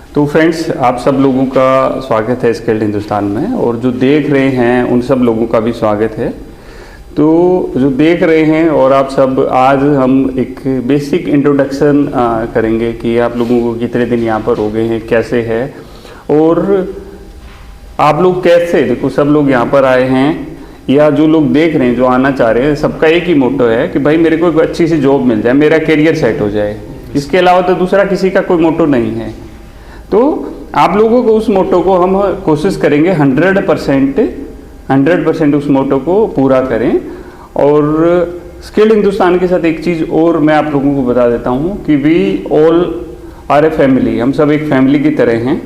तो फ्रेंड्स, आप सब लोगों का स्वागत है स्किल्ड हिंदुस्तान में, और जो देख रहे हैं उन सब लोगों का भी स्वागत है। तो जो देख रहे हैं और आप सब, आज हम एक बेसिक इंट्रोडक्शन करेंगे कि आप लोगों को कितने दिन यहाँ पर हो गए हैं, कैसे है, और आप लोग कैसे, देखो सब लोग यहाँ पर आए हैं या जो लोग देख रहे हैं, जो आना चाह रहे हैं, सबका एक ही मोटो है कि भाई मेरे को एक अच्छी सी जॉब मिल जाए, मेरा करियर सेट हो जाए। इसके अलावा तो दूसरा किसी का कोई मोटो नहीं है। तो आप लोगों को उस मोटो को हम कोशिश करेंगे 100% उस मोटो को पूरा करें। और स्किल्ड हिंदुस्तान के साथ एक चीज़ और मैं आप लोगों को बता देता हूँ कि we all are a family, हम सब एक फैमिली की तरह हैं।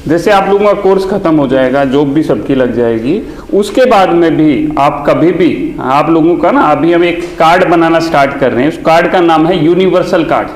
जैसे आप लोगों का कोर्स खत्म हो जाएगा, जॉब भी सबकी लग जाएगी, उसके बाद में भी आप कभी भी, आप लोगों का ना, अभी हम एक कार्ड बनाना स्टार्ट कर रहे हैं। उस कार्ड का नाम है यूनिवर्सल कार्ड।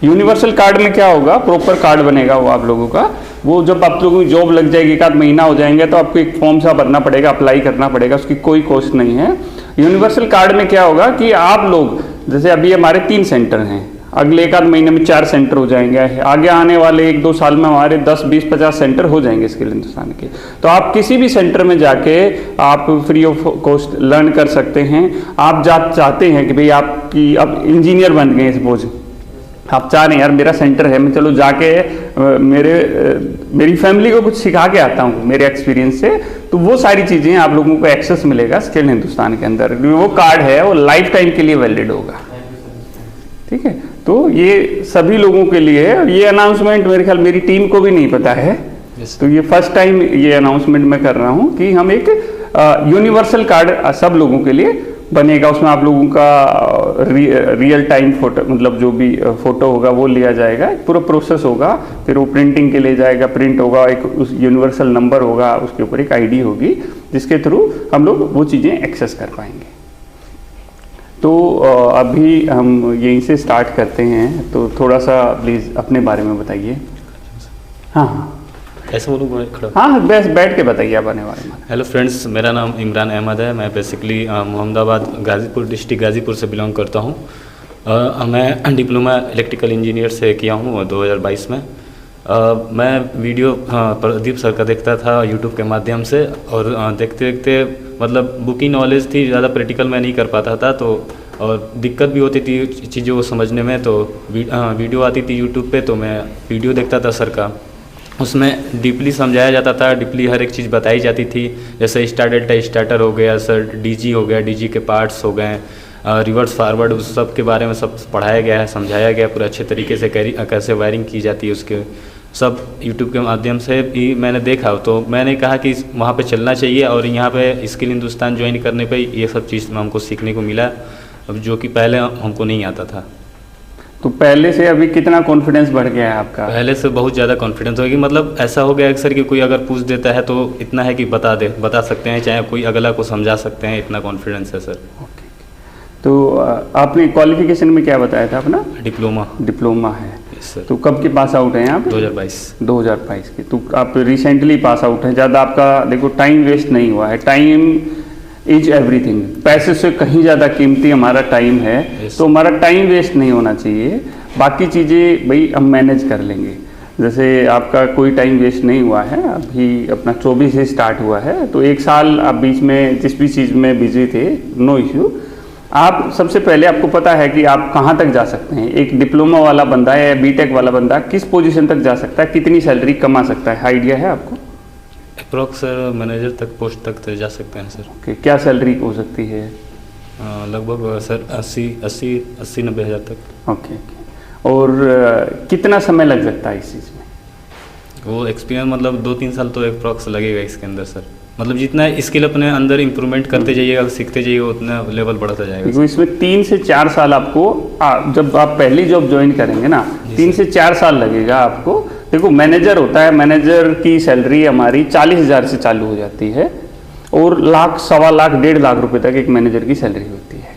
यूनिवर्सल कार्ड में क्या होगा, प्रॉपर कार्ड बनेगा वो आप लोगों का। वो जब आप लोगों की जॉब लग जाएगी, एक आध महीना हो जाएंगे, तो आपको एक फॉर्म सा भरना पड़ेगा, अप्लाई करना पड़ेगा, उसकी कोई कॉस्ट नहीं है। यूनिवर्सल कार्ड में क्या होगा कि आप लोग, जैसे अभी हमारे 3 सेंटर हैं, अगले एक आध महीने में 4 सेंटर हो जाएंगे, आगे आने वाले 1-2 साल में हमारे 10, 20, 50 सेंटर हो जाएंगे स्किल्ड हिंदुस्तान के। तो आप किसी भी सेंटर में जाके आप फ्री ऑफ कॉस्ट लर्न कर सकते हैं। आप चाहते हैं कि भाई आपकी अब इंजीनियर बन गए, सपोज आप चाह रहे हैं यार मेरा सेंटर है, मैं चलो जाके मेरी फैमिली को कुछ सिखा के आता हूँ मेरे एक्सपीरियंस से, तो वो सारी चीज़ें आप लोगों को एक्सेस मिलेगा स्किल्ड हिंदुस्तान के अंदर। वो कार्ड है वो लाइफ टाइम के लिए वैलिड होगा, ठीक है। तो ये सभी लोगों के लिए है। ये अनाउंसमेंट मेरे ख्याल मेरी टीम को भी नहीं पता है, तो ये फर्स्ट टाइम ये अनाउंसमेंट मैं कर रहा हूँ कि हम एक यूनिवर्सल कार्ड सब लोगों के लिए बनेगा। उसमें आप लोगों का रियल टाइम फोटो, मतलब जो भी फोटो होगा वो लिया जाएगा, पूरा प्रोसेस होगा, फिर वो प्रिंटिंग के लिए जाएगा, प्रिंट होगा, एक उस यूनिवर्सल नंबर होगा, उसके ऊपर एक आईडी होगी, जिसके थ्रू हम लोग वो चीज़ें एक्सेस कर पाएंगे। तो अभी हम यहीं से स्टार्ट करते हैं, तो थोड़ा सा प्लीज़ अपने बारे में बताइए। हाँ ऐसे बोलूँ खड़ा? हाँ, बस बैठ के बताइए अपने बारे में। हेलो फ्रेंड्स, मेरा नाम इमरान अहमद है। मैं बेसिकली मोहम्मदाबाद गाज़ीपुर डिस्ट्रिक्ट गाज़ीपुर से बिलोंग करता हूँ। मैं डिप्लोमा इलेक्ट्रिकल इंजीनियर से किया हूँ 2022 में। मैं वीडियो प्रदीप सर का देखता था यूट्यूब के माध्यम से, और देखते देखते मतलब बुकी नॉलेज थी, ज़्यादा प्रैक्टिकल मैं नहीं कर पाता था, तो और दिक्कत भी होती थी चीज़ों को समझने में। तो वीडियो आती थी यूट्यूब पे, तो मैं वीडियो देखता था सर का, उसमें डीपली समझाया जाता था, डीपली हर एक चीज़ बताई जाती थी। जैसे स्टार्टर हो गया सर, डीजी हो गया, डीजी के पार्ट्स हो गए, रिवर्स फॉरवर्ड, उस सब के बारे में सब पढ़ाया गया है, समझाया गया पूरा अच्छे तरीके से, कैसे वायरिंग की जाती है उसके, सब यूट्यूब के माध्यम से ही मैंने देखा। तो मैंने कहा कि वहाँ पे चलना चाहिए, और यहाँ पे स्किल हिंदुस्तान ज्वाइन करने पे ये सब चीज़ हमको सीखने को मिला, अब जो कि पहले हमको नहीं आता था। तो पहले से अभी कितना कॉन्फिडेंस बढ़ गया है आपका? पहले से बहुत ज़्यादा कॉन्फिडेंस होगी, मतलब ऐसा हो गया अक्सर कि कोई अगर पूछ देता है तो इतना है कि बता सकते हैं, चाहे कोई अगला को समझा सकते हैं, इतना कॉन्फिडेंस है सर। ओके। तो आपने क्वालिफिकेशन में क्या बताया था अपना? डिप्लोमा है सर। तो कब के पास आउट हैं आप? 2022 के। तो आप रिसेंटली पास आउट हैं। ज़्यादा आपका देखो टाइम वेस्ट नहीं हुआ है। Time is everything. पैसे से कहीं ज़्यादा कीमती हमारा टाइम है, तो हमारा टाइम वेस्ट नहीं होना चाहिए। बाकी चीज़ें भाई हम मैनेज कर लेंगे। जैसे आपका कोई टाइम वेस्ट नहीं हुआ है, अभी अपना 24 से स्टार्ट हुआ है, तो 1 साल आप बीच में जिस भी चीज़ में बिजी थे, नो इश्यू। आप सबसे पहले आपको पता है कि आप कहाँ तक जा सकते हैं। एक डिप्लोमा वाला बंदा या बीटेक वाला बंदा किस पोजीशन तक जा सकता है, कितनी सैलरी कमा सकता है, आइडिया है आपको? अप्रॉक्स सर मैनेजर तक, पोस्ट तक तो जा सकते हैं सर। ओके। क्या सैलरी हो सकती है? लगभग सर 80-90 हज़ार तक। ओके। और कितना समय लग सकता है इस चीज़ में? वो एक्सपीरियंस मतलब 2-3 साल तो अप्रॉक्स लगेगा इसके अंदर सर। मतलब जितना स्किल अपने अंदर इंप्रूवमेंट करते जाइएगा, सीखते जाइएगा, उतना लेवल बढ़ता जाएगा। तो इसमें 3 से 4 साल आपको, जब आप पहली जॉब ज्वाइन करेंगे ना, 3 से 4 साल लगेगा आपको। देखो मैनेजर होता है, मैनेजर की सैलरी हमारी 40,000 से चालू हो जाती है, और लाख, 1.25 लाख, 1.5 लाख रुपए तक एक मैनेजर की सैलरी होती है।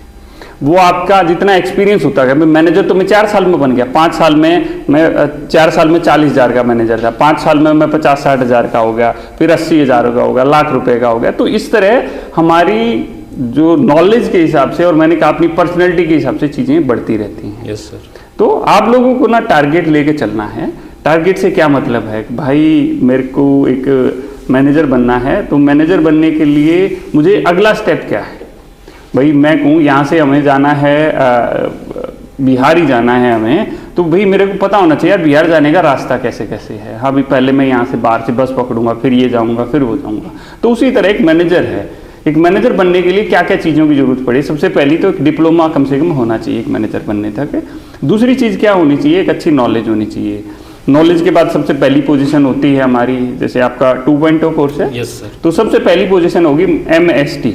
वो आपका जितना एक्सपीरियंस होता है, मैनेजर तो मैं 4 साल में बन गया, 5 साल में मैं 4 साल में 40,000 का मैनेजर था, 5 साल में मैं 50-60 हज़ार का हो गया, फिर 80,000 का हो गया, लाख रुपए का हो गया। तो इस तरह हमारी जो नॉलेज के हिसाब से, और मैंने कहा अपनी पर्सनैलिटी के हिसाब से चीज़ें बढ़ती रहती हैं। Yes sir. तो आप लोगों को ना टारगेट लेके चलना है। टारगेट से क्या मतलब है कि भाई मेरे को एक मैनेजर बनना है, तो मैनेजर बनने के लिए मुझे अगला स्टेप क्या है। भाई मैं कहूँ यहाँ से हमें जाना है बिहार ही जाना है हमें, तो भाई मेरे को पता होना चाहिए यार बिहार जाने का रास्ता कैसे कैसे है। हाँ भाई पहले मैं यहाँ से बाहर से बस पकड़ूंगा, फिर ये जाऊँगा, फिर वो जाऊँगा। तो उसी तरह एक मैनेजर है, एक मैनेजर बनने के लिए क्या क्या चीज़ों की जरूरत पड़े। सबसे पहली तो एक डिप्लोमा कम से कम होना चाहिए एक मैनेजर बनने तक। दूसरी चीज़ क्या होनी चाहिए, एक अच्छी नॉलेज होनी चाहिए। नॉलेज के बाद सबसे पहली पोजीशन होती है हमारी, जैसे आपका 2.0 कोर्स है, यस सर, तो सबसे पहली पोजीशन होगी MST,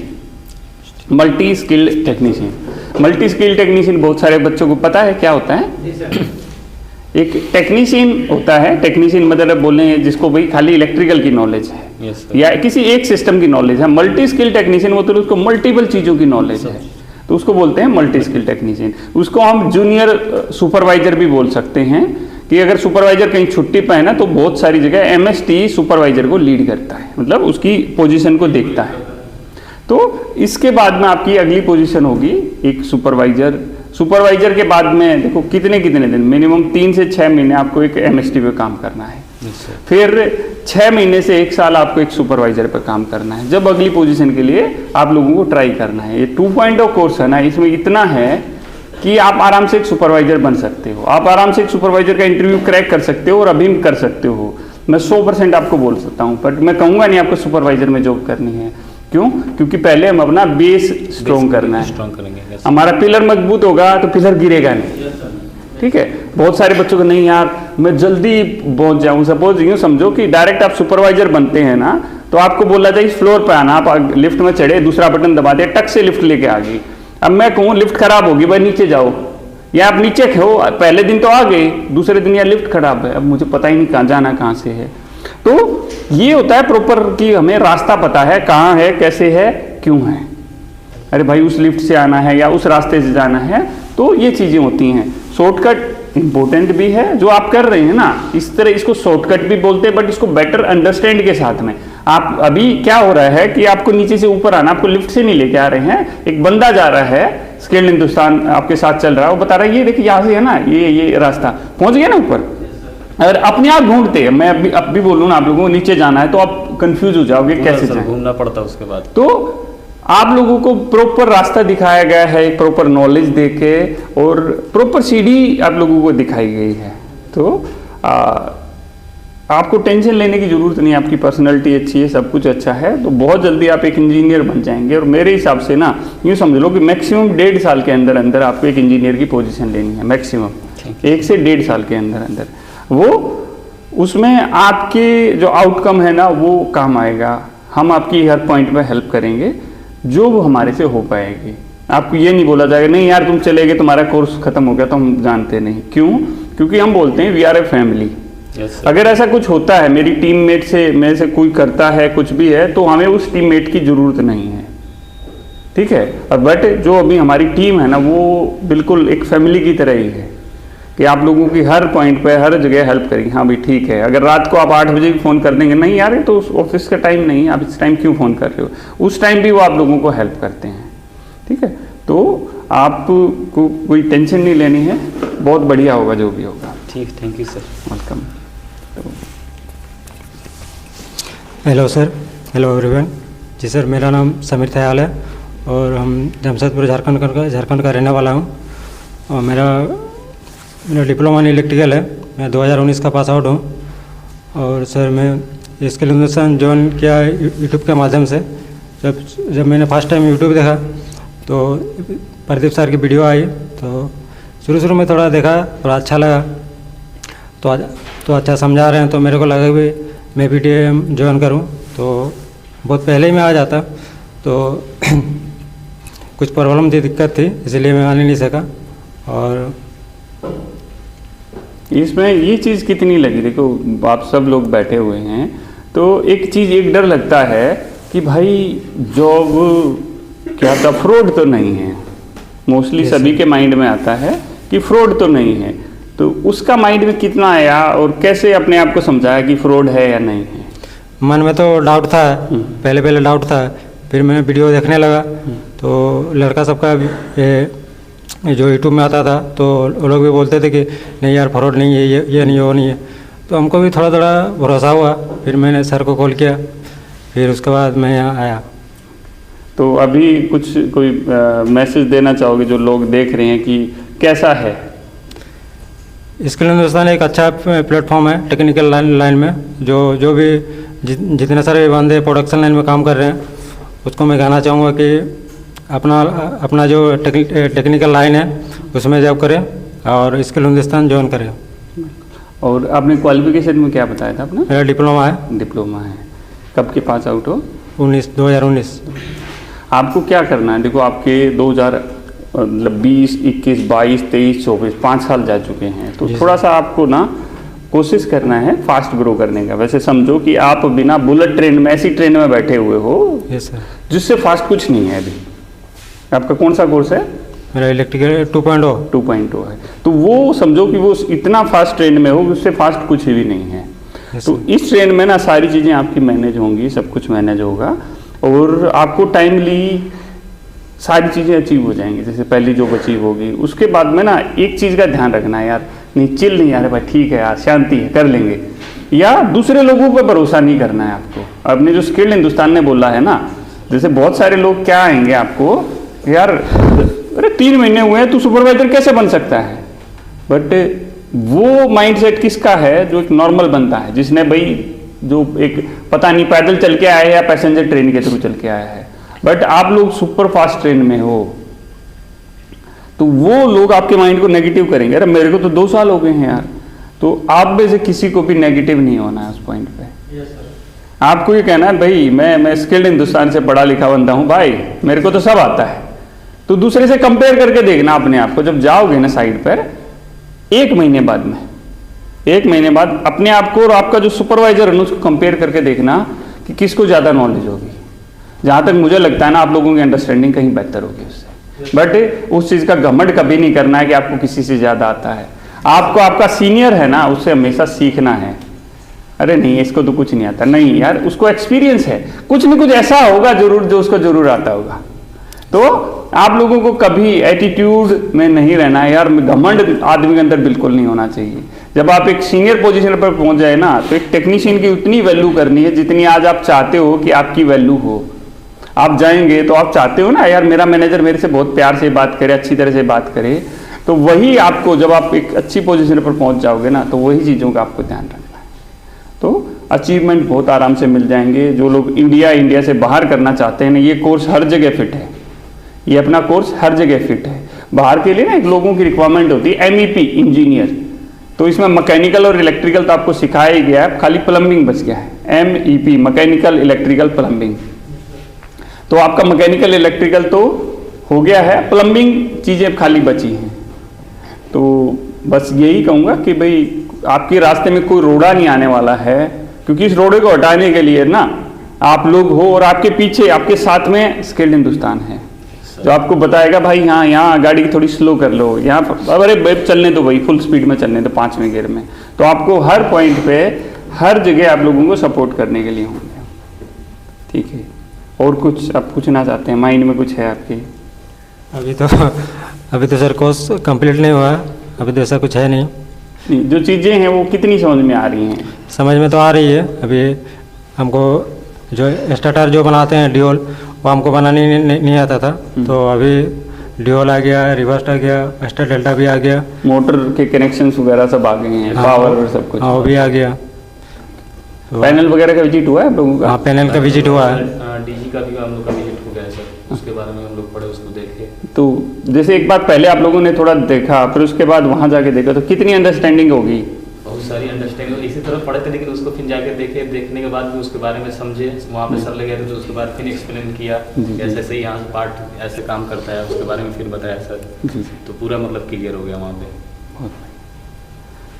multi skilled technician. Multi skilled technician बहुत सारे बच्चों को पता है क्या होता है। एक टेक्नीशियन होता है, टेक्नीशियन मतलब बोलने जिसको भाई खाली इलेक्ट्रिकल की नॉलेज है, यस या किसी एक सिस्टम की नॉलेज है। मल्टी स्किल टेक्नीशियन मतलब उसको मल्टीपल चीज़ों की नॉलेज है, तो उसको बोलते हैं मल्टी स्किल टेक्नीशियन। उसको हम जूनियर सुपरवाइजर भी बोल सकते हैं कि अगर सुपरवाइजर कहीं छुट्टी पे है ना, तो बहुत सारी जगह MST सुपरवाइजर को लीड करता है, मतलब उसकी पोजीशन को देखता है। तो इसके बाद में आपकी अगली पोजीशन होगी एक सुपरवाइजर। सुपरवाइजर के बाद में देखो कितने दिन, मिनिमम 3 से 6 महीने आपको एक MST पे काम करना है, फिर 6 महीने से 1 साल आपको एक सुपरवाइजर पे काम करना है, जब अगली पोजीशन के लिए आप लोगों को ट्राई करना है। ये 2.0 कोर्स है ना, इसमें इतना है कि आप आराम से एक सुपरवाइजर बन सकते हो, आप आराम से एक सुपरवाइजर का इंटरव्यू क्रैक कर सकते हो और अभी कर सकते हो। मैं 100% आपको बोल सकता हूँ, बट मैं कहूँगा नहीं आपको सुपरवाइजर में जॉब करनी है। क्यों? क्योंकि पहले हम अपना बेस स्ट्रॉन्ग करना है, स्ट्रॉन्ग करेंगे। हमारा पिलर मजबूत होगा तो पिलर गिरेगा नहीं। ठीक है, बहुत सारे बच्चों को नहीं यार मैं जल्दी पहुंच जाऊं, सपोज यूँ समझो कि डायरेक्ट आप सुपरवाइजर बनते हैं ना, तो आपको बोला जाए इस फ्लोर पे आना, आप लिफ्ट में चढ़े, दूसरा बटन दबा दे, टक से लिफ्ट लेके आ गई। अब मैं कहूँ लिफ्ट खराब होगी, भाई नीचे जाओ, या आप नीचे खो, पहले दिन तो आ गए, दूसरे दिन यार लिफ्ट खराब है, अब मुझे पता ही नहीं कहाँ जाना, कहाँ से है। तो ये होता है प्रॉपर कि हमें रास्ता पता है, कहाँ है, कैसे है, क्यों है। अरे भाई उस लिफ्ट से आना है या उस रास्ते से जाना है, तो ये चीज़ें होती हैं। शॉर्टकट इंपॉर्टेंट भी है जो आप कर रहे हैं ना, इस तरह इसको शॉर्टकट भी बोलते हैं, बट इसको बेटर अंडरस्टैंड के साथ में। आप अभी क्या हो रहा है कि आपको नीचे से ऊपर आना, आपको लिफ्ट से नहीं लेके आ रहे हैं, एक बंदा जा रहा है, स्किल्ड हिंदुस्तान आपके साथ चल रहा है, वो बता रहा है ये देखिए यहाँ से है ना, ये रास्ता, पहुंच गया ना ऊपर। अगर अपने आप ढूंढते हैं, मैं अब भी बोलूँ ना आप लोगों को नीचे जाना है, तो आप कंफ्यूज हो जाओगे कैसे जाएं, घूमना पड़ता उसके बाद। तो आप लोगों को प्रॉपर रास्ता दिखाया गया है, एक प्रॉपर नॉलेज देके, और प्रॉपर सीढ़ी आप लोगों को दिखाई गई है। तो आपको टेंशन लेने की जरूरत नहीं, आपकी पर्सनैलिटी अच्छी है, सब कुछ अच्छा है, तो बहुत जल्दी आप एक इंजीनियर बन जाएंगे। और मेरे हिसाब से ना यूँ समझ लो कि मैक्सिमम 1.5 साल के अंदर अंदर आपको एक इंजीनियर की पोजीशन लेनी है, मैक्सिमम 1 से 1.5 साल के अंदर अंदर। वो उसमें आपके जो आउटकम है ना वो काम आएगा, हम आपकी हर पॉइंट पे हेल्प करेंगे जो वो हमारे से हो पाएगी। आपको ये नहीं बोला जाएगा नहीं यार तुम चले गए, तुम्हारा कोर्स खत्म हो गया, तो हम जानते नहीं। क्यों? क्योंकि हम बोलते हैं वी आर ए फैमिली। अगर ऐसा कुछ होता है, मेरी टीममेट से मेरे से कोई करता है कुछ भी है, तो हमें उस टीममेट की जरूरत नहीं है, ठीक है। और बट जो अभी हमारी टीम है ना, वो बिल्कुल एक फैमिली की तरह ही है कि आप लोगों की हर पॉइंट पे हर जगह हेल्प करेंगे। हाँ भाई ठीक है, अगर रात को आप 8 बजे भी फ़ोन कर देंगे, नहीं यार ये तो ऑफिस का टाइम नहीं है, आप इस टाइम क्यों फ़ोन कर रहे हो, उस टाइम भी वो आप लोगों को हेल्प करते हैं, ठीक है। तो आपको कोई टेंशन नहीं लेनी है, बहुत बढ़िया होगा जो भी होगा। ठीक, thank you sir, welcome. Hello sir, hello everyone. जी सर, मेरा नाम समीर थयाल है और हम जमशेदपुर झारखंड का रहने वाला हूँ। और मेरा डिप्लोमा इन इलेक्ट्रिकल है, मैं 2019 का पास आउट हूँ। और सर मैं स्किल हिंदुस्तान ज्वाइन किया यूट्यूब के माध्यम से। जब मैंने फर्स्ट टाइम यूट्यूब देखा तो प्रदीप सर की वीडियो आई, तो शुरू में थोड़ा देखा, थोड़ा अच्छा लगा, तो अच्छा समझा रहे हैं, तो मेरे को लगा कि मैं भी ज्वाइन करूं। तो बहुत पहले ही मैं आ जाता, तो कुछ प्रॉब्लम थी, दिक्कत थी, इसलिए मैं आने नहीं सका। और इसमें ये चीज़ कितनी लगी, देखो आप सब लोग बैठे हुए हैं, तो एक डर लगता है कि भाई जॉब क्या था, फ्रॉड तो नहीं है। मोस्टली सभी के माइंड में आता है कि फ्रॉड तो नहीं है, तो उसका माइंड में कितना आया और कैसे अपने आप को समझाया कि फ्रॉड है या नहीं है? मन में तो डाउट था, पहले डाउट था, फिर मैं वीडियो देखने लगा, तो लड़का सबका जो यूट्यूब में आता था, तो वो लोग भी बोलते थे कि नहीं यार फ्रॉड नहीं है, ये नहीं, वो नहीं है। तो हमको भी थोड़ा थोड़ा भरोसा हुआ, फिर मैंने सर को कॉल किया, फिर उसके बाद मैं यहाँ आया। तो अभी कुछ कोई मैसेज देना चाहोगे जो लोग देख रहे हैं कि कैसा है? स्किल हिंदुस्तान एक अच्छा प्लेटफॉर्म है टेक्निकल लाइन में। जो भी जितने सारे बंदे प्रोडक्शन लाइन में काम कर रहे हैं, उसको मैं कहना चाहूँगा कि अपना जो टेक्निकल लाइन है उसमें जॉब करें और स्किल हिंदुस्तान ज्वाइन करें। और आपने क्वालिफिकेशन में क्या बताया था अपना? मेरा डिप्लोमा है। डिप्लोमा है। कब के पास आउट हो? 2019। आपको क्या करना है? देखो आपके 2020, 21, 22, 23, 24 5 साल जा चुके हैं, तो थोड़ा सा आपको ना कोशिश करना है फास्ट ग्रो करने का। वैसे समझो कि आप बिना बुलेट ट्रेन में, ऐसी ट्रेन में बैठे हुए हो जिससे फास्ट कुछ नहीं है। अभी आपका कौन सा कोर्स है? मेरा इलेक्ट्रिकल 2.0 है। तो वो समझो कि वो इतना फास्ट ट्रेन में हो, उससे फास्ट कुछ भी नहीं है। तो इस ट्रेन में ना सारी चीज़ें आपकी मैनेज होंगी, सब कुछ मैनेज होगा और आपको टाइमली सारी चीज़ें अचीव हो जाएंगी। जैसे पहली जॉब अचीव होगी, उसके बाद में ना एक चीज़ का ध्यान रखना है यार, नहीं चिल नहीं यार, भाई ठीक है यार, शांति है, कर लेंगे, या दूसरे लोगों पर भरोसा नहीं करना है आपको। आपने जो स्किल्ड हिंदुस्तान ने बोला है ना, जैसे बहुत सारे लोग क्या आएंगे आपको, यार अरे 3 महीने हुए हैं, तू सुपरवाइजर कैसे बन सकता है? बट वो माइंडसेट किसका है? जो एक नॉर्मल बनता है, जिसने भाई जो एक पता नहीं पैदल चल के आया है या पैसेंजर ट्रेन के थ्रू चल के आया है। बट आप लोग सुपर फास्ट ट्रेन में हो, तो वो लोग आपके माइंड को नेगेटिव करेंगे। अरे मेरे को तो 2 साल हो गए हैं यार। तो आप में से किसी को भी नेगेटिव नहीं होना है उस पॉइंट पे। आपको ये कहना है भाई मैं स्किल्ड हिंदुस्तान से पढ़ा लिखा बंदा हूँ भाई, मेरे को तो सब आता है। तो दूसरे से कंपेयर करके देखना अपने आप को। जब जाओगे ना साइड पर, 1 महीने बाद में, 1 महीने बाद अपने आप को और आपका जो सुपरवाइजर है उसको कंपेयर करके देखना कि किसको ज़्यादा नॉलेज होगी। जहाँ तक मुझे लगता है ना, आप लोगों की अंडरस्टैंडिंग कहीं बेहतर होगी उससे। बट उस चीज़ का घमंड कभी नहीं करना है कि आपको किसी से ज़्यादा आता है। आपको आपका सीनियर है ना, उससे हमेशा सीखना है। अरे नहीं इसको तो कुछ नहीं आता, नहीं यार उसको एक्सपीरियंस है, कुछ न कुछ ऐसा होगा जरूर जो उसको जरूर आता होगा। तो आप लोगों को कभी एटीट्यूड में नहीं रहना है यार, घमंड आदमी के अंदर बिल्कुल नहीं होना चाहिए। जब आप एक सीनियर पोजीशन पर पहुंच जाए ना, तो एक टेक्नीशियन की उतनी वैल्यू करनी है जितनी आज आप चाहते हो कि आपकी वैल्यू हो। आप जाएंगे तो आप चाहते हो ना यार मेरा मैनेजर मेरे से बहुत प्यार से बात करे, अच्छी तरह से बात करे। तो वही आपको, जब आप एक अच्छी पोजीशन पर पहुंच जाओगे ना, तो वही चीज़ों का आपको ध्यान रखना है। तो अचीवमेंट बहुत आराम से मिल जाएंगे। जो लोग इंडिया से बाहर करना चाहते हैं ना, ये कोर्स हर जगह फिट है। ये अपना कोर्स हर जगह फिट है। बाहर के लिए ना एक लोगों की रिक्वायरमेंट होती है MEP इंजीनियर, तो इसमें मैकेनिकल और इलेक्ट्रिकल तो आपको सिखाया ही गया है, खाली प्लम्बिंग बच गया है। MEP mechanical electrical plumbing. तो आपका मैकेनिकल इलेक्ट्रिकल तो हो गया है, प्लम्बिंग चीज़ें खाली बची हैं। तो बस यही कहूँगा कि भाई आपके रास्ते में कोई रोड़ा नहीं आने वाला है, क्योंकि इस रोड़े को हटाने के लिए ना आप लोग हो और आपके पीछे आपके साथ में स्किल्ड हिंदुस्तान है, जो आपको बताएगा भाई हाँ यहाँ गाड़ी की थोड़ी स्लो कर लो, यहाँ अरे चलने दो भाई, फुल स्पीड में चलने दो 5वें गियर में। तो आपको हर पॉइंट पे हर जगह आप लोगों को सपोर्ट करने के लिए होंगे। ठीक है, और कुछ आप पूछना चाहते हैं? माइंड में कुछ है आपके? अभी तो सर कोर्स कंप्लीट नहीं हुआ, अभी तो ऐसा कुछ है नहीं। जो चीज़ें हैं वो कितनी समझ में आ रही हैं? समझ में तो आ रही है। अभी हमको जो स्टार्टर जो बनाते हैं ड्यूल, वो हमको बनाने नहीं आता था। तो अभी ड्यूल आ गया, रिवर्स आ गया, स्टार डेल्टा भी आ गया, मोटर के कनेक्शंस वगैरह सब आ गए हैं, पावर और सब कुछ। हाँ वो भी आ गया। पैनल वगैरह का विजिट हुआ है आप लोगों का? हाँ पैनल का विजिट हुआ है। DG का भी हम लोग का विजिट हो गया है सर, उसके बारे में हम लोग पढ़े, उसको देखे। तो जैसे एक बात पहले आप लोगों ने थोड़ा देखा, फिर उसके बाद वहाँ जाके देखा, तो कितनी अंडरस्टैंडिंग होगी? बहुत सारी अंडरस्टैंडिंग। इसी तरह पढ़े थे, लेकिन उसको फिर जाके देखे, देखने के बाद भी उसके बारे में समझे। वहाँ पे सर लगे थे तो उसके बाद फिर एक्सप्लेन किया कैसे से यहाँ पार्ट ऐसे काम करता है, उसके बारे में फिर बताया सर। तो पूरा मतलब क्लियर हो गया वहाँ पे।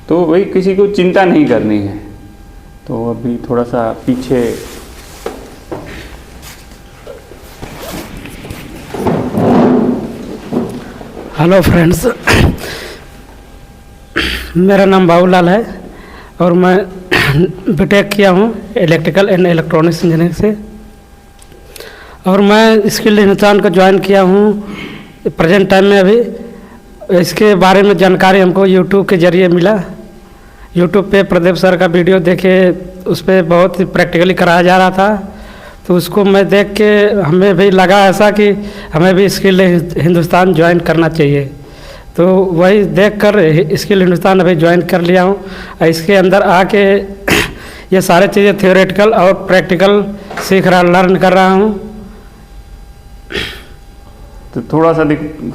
तो वही किसी को चिंता नहीं करनी है। तो अभी थोड़ा सा पीछे हेलो फ्रेंड्स, मेरा नाम बाबूलाल है और मैं बीटेक किया हूँ इलेक्ट्रिकल एंड इलेक्ट्रॉनिक्स इंजीनियरिंग से। और मैं स्किल्ड हिंदुस्तान का ज्वाइन किया हूँ प्रेजेंट टाइम में। अभी इसके बारे में जानकारी हमको यूट्यूब के ज़रिए मिला। यूट्यूब पे प्रदीप सर का वीडियो देखे, उस पर बहुत प्रैक्टिकली कराया जा रहा था, तो उसको मैं देख के हमें भी लगा ऐसा कि हमें भी स्किल हिंदुस्तान ज्वाइन करना चाहिए। तो वही देखकर स्किल हिंदुस्तान अभी ज्वाइन कर लिया हूँ। इसके अंदर आके ये सारे चीज़ें थियोरेटिकल और प्रैक्टिकल सीख रहा, लर्न कर रहा हूँ। तो थोड़ा सा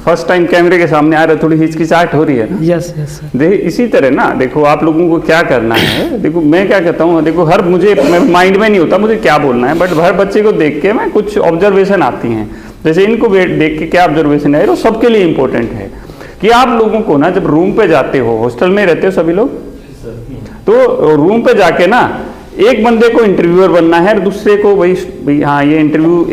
फर्स्ट टाइम कैमरे के सामने आ रहे, थोड़ी हिचकिचाहट हो रही है ना? Yes yes sir. देखिए इसी तरह ना, देखो आप लोगों को क्या करना है, देखो मैं क्या कहता हूँ, देखो हर मुझे माइंड में नहीं होता मुझे क्या बोलना है, बट हर बच्चे को देख के मैं कुछ ऑब्जर्वेशन आती हैं। जैसे इनको देख के क्या ऑब्जर्वेशन है, वो सबके लिए इंपॉर्टेंट है कि आप लोगों को ना जब रूम पे जाते हो, हॉस्टल में रहते हो सभी लोग, तो रूम पे जाके ना एक बंदे को इंटरव्यूअर बनना है और दूसरे को भाई हाँ ये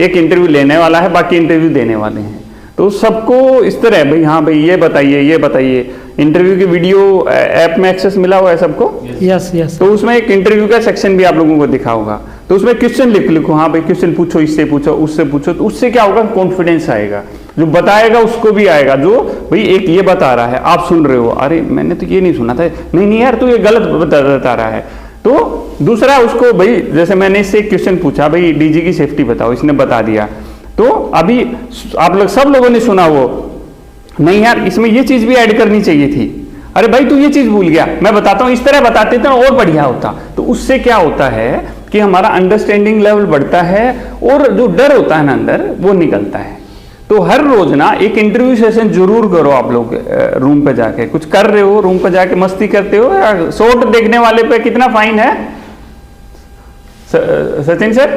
एक इंटरव्यू लेने वाला है, बाकी इंटरव्यू देने वाले हैं। तो सबको इस तरह भाई हाँ भाई ये बताइए। इंटरव्यू की वीडियो ऐप में एक्सेस मिला हुआ है सबको? Yes yes. तो उसमें एक इंटरव्यू का सेक्शन भी आप लोगों को दिखा होगा, तो उसमें क्वेश्चन लिखो, हाँ भाई क्वेश्चन पूछो, इससे पूछो उससे पूछो, तो उससे क्या होगा, कॉन्फिडेंस आएगा। जो बताएगा उसको भी आएगा, जो भाई एक ये बता रहा है आप सुन रहे हो, अरे मैंने तो ये नहीं सुना था, नहीं यार तू ये गलत बता रहा है। तो दूसरा उसको भाई जैसे मैंने इससे एक क्वेश्चन पूछा, भाई डीजी की सेफ्टी बताओ, इसने बता दिया, तो अभी आप लोग सब लोगों ने सुना वो, नहीं यार इसमें ये चीज भी ऐड करनी चाहिए थी, अरे भाई तू ये चीज भूल गया, मैं बताता हूं, इस तरह बताते थे और बढ़िया होता। तो उससे क्या होता है कि हमारा अंडरस्टैंडिंग लेवल बढ़ता है और जो डर होता है ना अंदर वो निकलता है। तो हर रोज ना एक इंटरव्यू सेशन जरूर करो आप लोग, रूम पे जाके कुछ कर रहे हो, रूम पे जाके मस्ती करते हो, या शॉर्ट देखने वाले पे कितना फाइन है सचिन सर,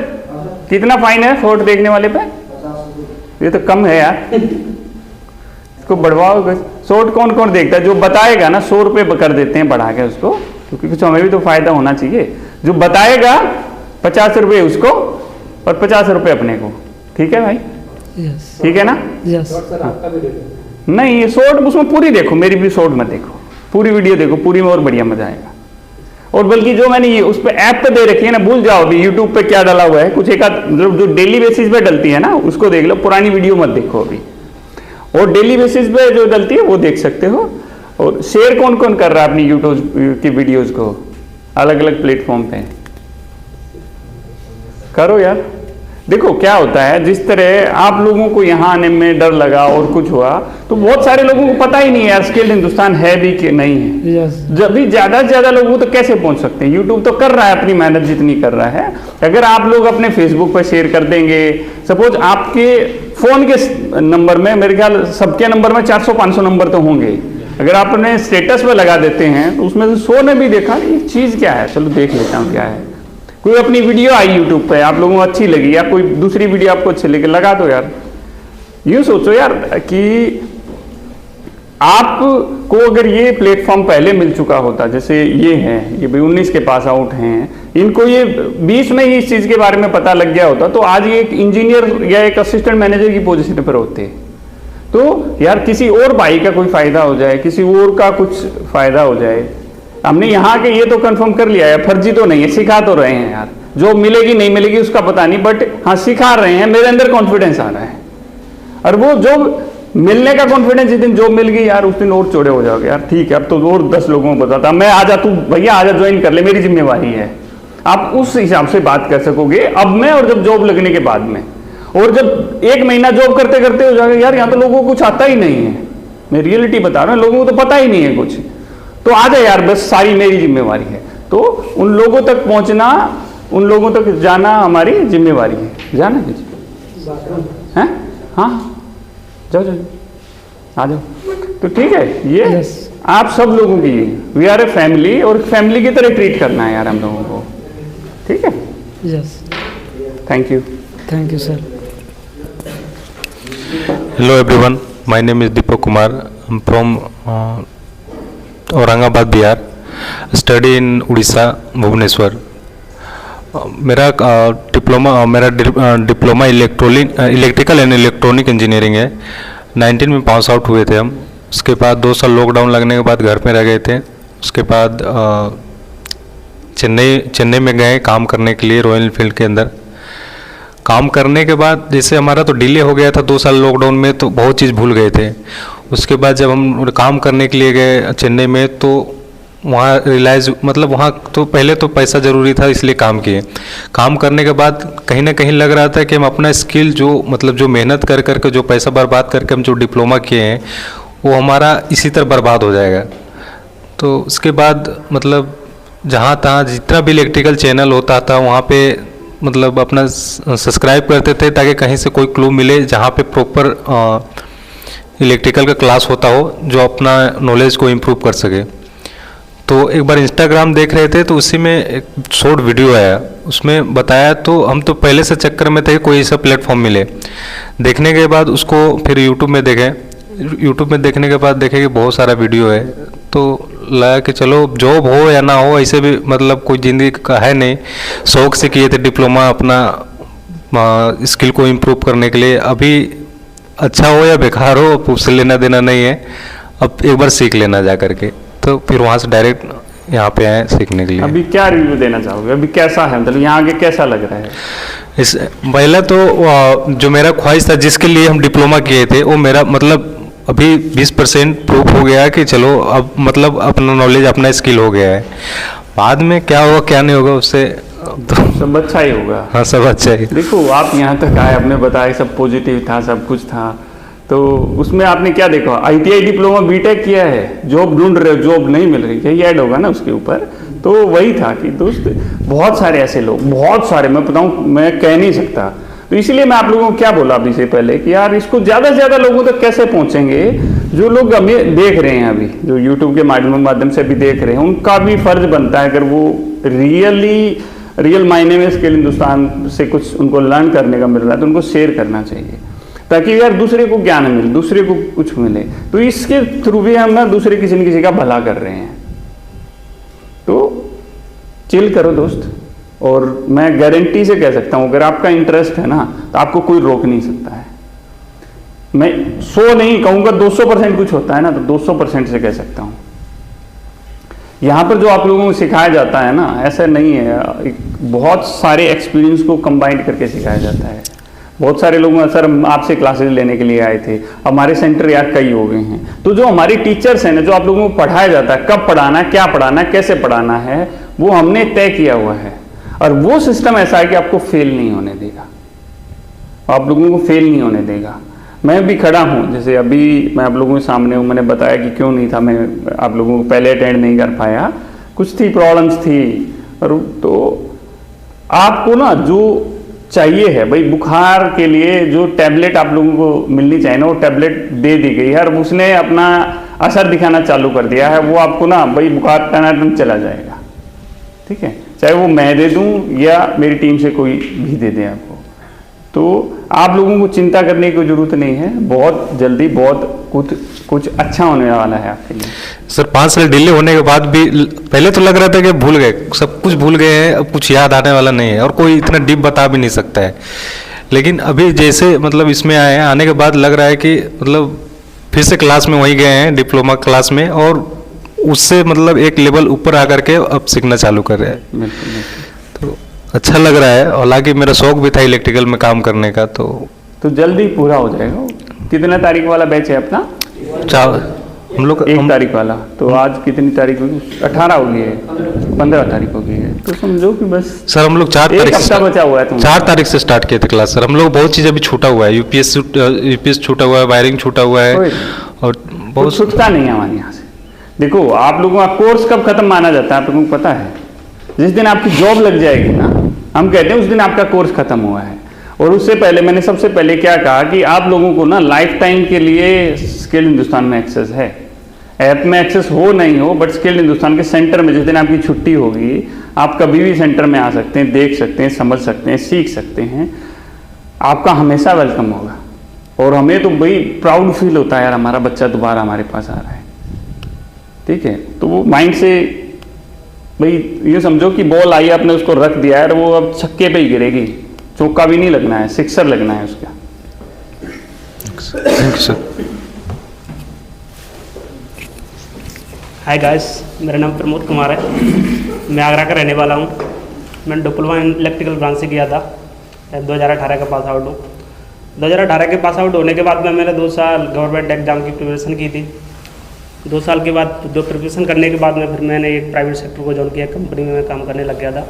कितना फाइन है शॉर्ट देखने वाले पे? ये तो कम है यार, इसको बढ़वाओ। शॉर्ट कौन कौन देखता है? जो बताएगा ना 100 रुपये कर देते हैं बढ़ा के उसको, क्योंकि कुछ हमें भी तो फायदा होना चाहिए। जो बताएगा 50 रुपये उसको और 50 रुपये अपने को, ठीक है भाई? यस ठीक है ना? यस। नहीं ये शॉर्ट उसमें पूरी देखो, मेरी भी शॉर्ट मत देखो, पूरी वीडियो देखो, पूरी में और बढ़िया मजा आएगा। और बल्कि जो मैंने ये उस पर ऐप पे दे रखी है ना, भूल जाओ अभी यूट्यूब पे क्या डाला हुआ है, कुछ एक जो डेली बेसिस पे डलती है ना उसको देख लो, पुरानी वीडियो मत देखो अभी, और डेली बेसिस पे जो डलती है वो देख सकते हो। और शेयर कौन कौन कर रहा है अपनी यूट्यूब की वीडियोज को अलग अलग प्लेटफॉर्म पे? करो यार। देखो क्या होता है, जिस तरह आप लोगों को यहाँ आने में डर लगा और कुछ हुआ, तो बहुत सारे लोगों को पता ही नहीं है यार स्किल्ड हिंदुस्तान है भी कि नहीं है। यस। जब भी ज्यादा से ज्यादा लोग तो कैसे पहुंच सकते हैं? यूट्यूब तो कर रहा है अपनी मेहनत जितनी कर रहा है, अगर आप लोग अपने फेसबुक पर शेयर कर देंगे, सपोज आपके फोन के नंबर में, मेरे ख्याल सबके नंबर में 400-500 नंबर तो होंगे, अगर आप अपने स्टेटस पे लगा देते हैं तो उसमें से 100 ने भी देखा ये चीज क्या है, चलो देख लेता हूँ क्या है। कोई अपनी वीडियो आई यूट्यूब पे, आप लोगों को अच्छी लगी, या कोई दूसरी वीडियो आपको अच्छी लगी, लगा दो यार। यूं सोचो यार कि आपको अगर ये प्लेटफॉर्म पहले मिल चुका होता, जैसे ये है, ये भाई 19 के पास आउट हैं, इनको ये 20 में ही इस चीज के बारे में पता लग गया होता, तो आज ये एक इंजीनियर या एक असिस्टेंट मैनेजर की पोजीशन पर होते। तो यार किसी और भाई का कोई फायदा हो जाए, किसी और का कुछ फायदा हो जाए। हमने यहाँ के ये तो कंफर्म कर लिया है, फर्जी तो नहीं है, सिखा तो रहे हैं यार, जॉब मिलेगी नहीं मिलेगी उसका पता नहीं, बट हाँ सिखा रहे हैं, मेरे अंदर कॉन्फिडेंस आ रहा है। और वो जॉब मिलने का कॉन्फिडेंस, जिस दिन जॉब मिल गई यार उस दिन और चौड़े हो जाओगे यार, ठीक है अब तो और 10 लोगों को बताता, मैं आजा, तू भैया आजा ज्वाइन कर ले, मेरी जिम्मेवारी है। आप उस हिसाब से बात कर सकोगे अब में, और जब जॉब लगने के बाद में, और जब 1 महीना जॉब करते करते हो जाएगा यार यहाँ तो लोगों को कुछ आता ही नहीं है, मैं रियलिटी बता रहा हूँ, लोगों को तो पता ही नहीं है कुछ, तो आ जाए यार बस सारी मेरी जिम्मेवारी है। तो उन लोगों तक पहुंचना, उन लोगों तक जाना हमारी जिम्मेवारी है। जाना है? हाँ जाओ जाओ आ जाओ। तो ठीक है, ये आप सब लोगों की, वी आर ए फैमिली, और फैमिली की तरह ट्रीट करना है यार हम लोगों को, ठीक है? Yes. Thank you sir. Hello everyone, my name is Deepak Kumar. I'm from Aurangabad Bihar, study in Orissa Bhubaneswar. मेरा diploma electrical and electronic engineering है। 19 में पास आउट हुए थे हम। उसके बाद 2 साल लॉकडाउन लगने के बाद घर में रह गए थे। उसके बाद चेन्नई में गए काम करने के लिए, रॉयल एनफील्ड के अंदर। काम करने के बाद जैसे हमारा तो डिले हो गया था 2 साल लॉकडाउन में, तो बहुत चीज़ भूल गए थे। उसके बाद जब हम काम करने के लिए गए चेन्नई में, तो वहाँ रियलाइज़ मतलब वहाँ तो पहले तो पैसा ज़रूरी था इसलिए काम किए। काम करने के बाद कहीं ना कहीं लग रहा था कि हम अपना स्किल जो मतलब जो मेहनत कर करके जो पैसा बर्बाद करके हम जो डिप्लोमा किए हैं वो हमारा इसी तरह बर्बाद हो जाएगा। तो उसके बाद मतलब जहाँ तहाँ जितना भी इलेक्ट्रिकल चैनल होता था वहाँ पे मतलब अपना सब्सक्राइब करते थे ताकि कहीं से कोई क्लू मिले जहाँ पे प्रॉपर इलेक्ट्रिकल का क्लास होता हो जो अपना नॉलेज को इम्प्रूव कर सके। तो एक बार इंस्टाग्राम देख रहे थे तो उसी में एक शॉर्ट वीडियो आया, उसमें बताया तो हम तो पहले से चक्कर में थे कोई ऐसा प्लेटफॉर्म मिले। देखने के बाद उसको फिर यूट्यूब में देखें, यूट्यूब में देखने के बाद देखे कि बहुत सारा वीडियो है, तो लगा कि चलो जॉब हो या ना हो ऐसे भी मतलब कोई ज़िंदगी का है नहीं, शौक से किए थे डिप्लोमा अपना स्किल को इम्प्रूव करने के लिए। अभी अच्छा हो या बेकार हो उससे लेना देना नहीं है, अब एक बार सीख लेना जा करके। तो फिर वहाँ से डायरेक्ट यहाँ पे आए सीखने के लिए। अभी क्या रिव्यू देना चाहोगे, अभी कैसा है, मतलब यहाँ आगे कैसा लग रहा है? इस पहले तो जो मेरा ख्वाहिश था जिसके लिए हम डिप्लोमा किए थे वो मेरा मतलब अभी 20% प्रूफ हो गया कि चलो अब मतलब अपना नॉलेज अपना स्किल हो गया है। बाद में क्या होगा क्या नहीं होगा उससे तो सब अच्छा ही होगा। हाँ सब अच्छा ही। देखो आप यहाँ तक आए, आपने बताया सब पॉजिटिव था, सब कुछ था, तो उसमें आपने क्या देखा? ITI डिप्लोमा बीटेक किया है, जॉब ढूंढ रहे हो, जॉब नहीं मिल रही, यही ऐड होगा ना उसके ऊपर। तो वही था कि दोस्त बहुत सारे ऐसे लोग, बहुत सारे, मैं बताऊँ मैं कह नहीं सकता। तो इसलिए मैं आप लोगों को क्या बोला अभी से पहले कि यार इसको ज़्यादा से ज़्यादा लोगों तक कैसे पहुँचेंगे। जो लोग हमें देख रहे हैं अभी, जो यूट्यूब के माध्यम से भी देख रहे हैं, उनका भी फर्ज बनता है अगर वो रियल मायने में स्किल हिंदुस्तान से कुछ उनको लर्न करने का मिल रहा है तो उनको शेयर करना चाहिए, ताकि यार दूसरे को ज्ञान मिले, दूसरे को कुछ मिले। तो इसके थ्रू भी हम ना दूसरे किसी न किसी का भला कर रहे हैं। तो चिल करो दोस्त, और मैं गारंटी से कह सकता हूं अगर आपका इंटरेस्ट है ना तो आपको कोई रोक नहीं सकता है। मैं 100 नहीं कहूंगा, 200% कुछ होता है ना तो 200% से कह सकता हूं। यहां पर जो आप लोगों को सिखाया जाता है ना, ऐसा नहीं है, बहुत सारे एक्सपीरियंस को कंबाइन करके सिखाया जाता है। बहुत सारे लोग सर आपसे क्लासेस लेने के लिए आए थे, हमारे सेंटर यार कई हो गए हैं। तो जो हमारे टीचर्स हैं ना, जो आप लोगों को पढ़ाया जाता है, कब पढ़ाना है, क्या पढ़ाना है, कैसे पढ़ाना है, वो हमने तय किया हुआ है। और वो सिस्टम ऐसा है कि आपको फेल नहीं होने देगा, आप लोगों को फेल नहीं होने देगा। मैं भी खड़ा हूँ, जैसे अभी मैं आप लोगों के सामने हूँ, मैंने बताया कि क्यों नहीं था, मैं आप लोगों को पहले अटेंड नहीं कर पाया, कुछ थी प्रॉब्लम्स थी। और तो आपको ना जो चाहिए है भाई, बुखार के लिए जो टैबलेट आप लोगों को मिलनी चाहिए ना, वो टैबलेट दे दी गई है और उसने अपना असर दिखाना चालू कर दिया है। वो आपको ना भाई बुखार टनाटन चला जाएगा, ठीक है, चाहे वो मैं दे दूं या मेरी टीम से कोई भी दे दे आपको। तो आप लोगों को चिंता करने की जरूरत नहीं है, बहुत जल्दी बहुत कुछ अच्छा होने वाला है आपके लिए। सर 5 साल डिले होने के बाद भी पहले तो लग रहा था कि भूल गए, सब कुछ भूल गए हैं, अब कुछ याद आने वाला नहीं है और कोई इतना डीप बता भी नहीं सकता है। लेकिन अभी जैसे मतलब इसमें आए हैं, आने के बाद लग रहा है कि मतलब फिर से क्लास में वहीं गए हैं, डिप्लोमा क्लास में, और उससे मतलब एक लेवल ऊपर आकर के अब सीखना चालू कर रहे हैं। तो अच्छा लग रहा है। हालांकि मेरा शौक भी था इलेक्ट्रिकल में काम करने का, तो जल्दी पूरा हो जाएगा। कितने तारीख वाला बैच है अपना? हम लोग 1 तारीख वाला। तो आज कितनी तारीख होगी? 18 हो गई है, 15 तारीख हो गई है। तो समझो कि बस सर हम लोग 4 तारीख से बचा हुआ है। 4 तारीख से स्टार्ट किए थे क्लास सर। हम लोग बहुत चीज़ अभी छूटा हुआ है, यूपीएस छूटा हुआ है, वायरिंग छूटा हुआ है, और बहुत छूटता नहीं है हमारे यहाँ से। देखो आप लोगों का कोर्स कब खत्म माना जाता है आप लोगों को पता है? जिस दिन आपकी जॉब लग जाएगी ना, हम कहते हैं उस दिन आपका कोर्स खत्म हुआ है। और उससे पहले मैंने सबसे पहले क्या कहा कि आप लोगों को ना लाइफ टाइम के लिए स्किल हिंदुस्तान में एक्सेस है। ऐप में एक्सेस हो नहीं हो, बट स्किल हिंदुस्तान के सेंटर में जिस दिन आपकी छुट्टी होगी, आप कभी भी सेंटर में आ सकते हैं, देख सकते हैं, समझ सकते हैं, सीख सकते हैं। आपका हमेशा वेलकम होगा। और हमें तो भाई प्राउड फील होता है यार, हमारा बच्चा दोबारा हमारे पास आ रहा है, ठीक है। तो वो माइंड से भाई ये समझो कि बॉल आई, आपने उसको रख दिया है, वो अब छक्के पे ही गिरेगी, चौका भी नहीं लगना है, सिक्सर लगना है उसका। Thank you sir. Hi guys, मेरा नाम प्रमोद कुमार है, मैं आगरा का रहने वाला हूँ। मैंने डिप्लोमा इन इलेक्ट्रिकल ब्रांच से किया था, 2018 का पास आउट हूँ। 2018 के पास आउट होने के बाद में मैंने 2 साल गवर्नमेंट एग्ज़ाम की प्रिपरेशन की थी। 2 साल के बाद, 2 प्रिपरेशन करने के बाद में फिर मैंने एक प्राइवेट सेक्टर को ज्वाइन किया। कंपनी में मैं काम करने लग गया था,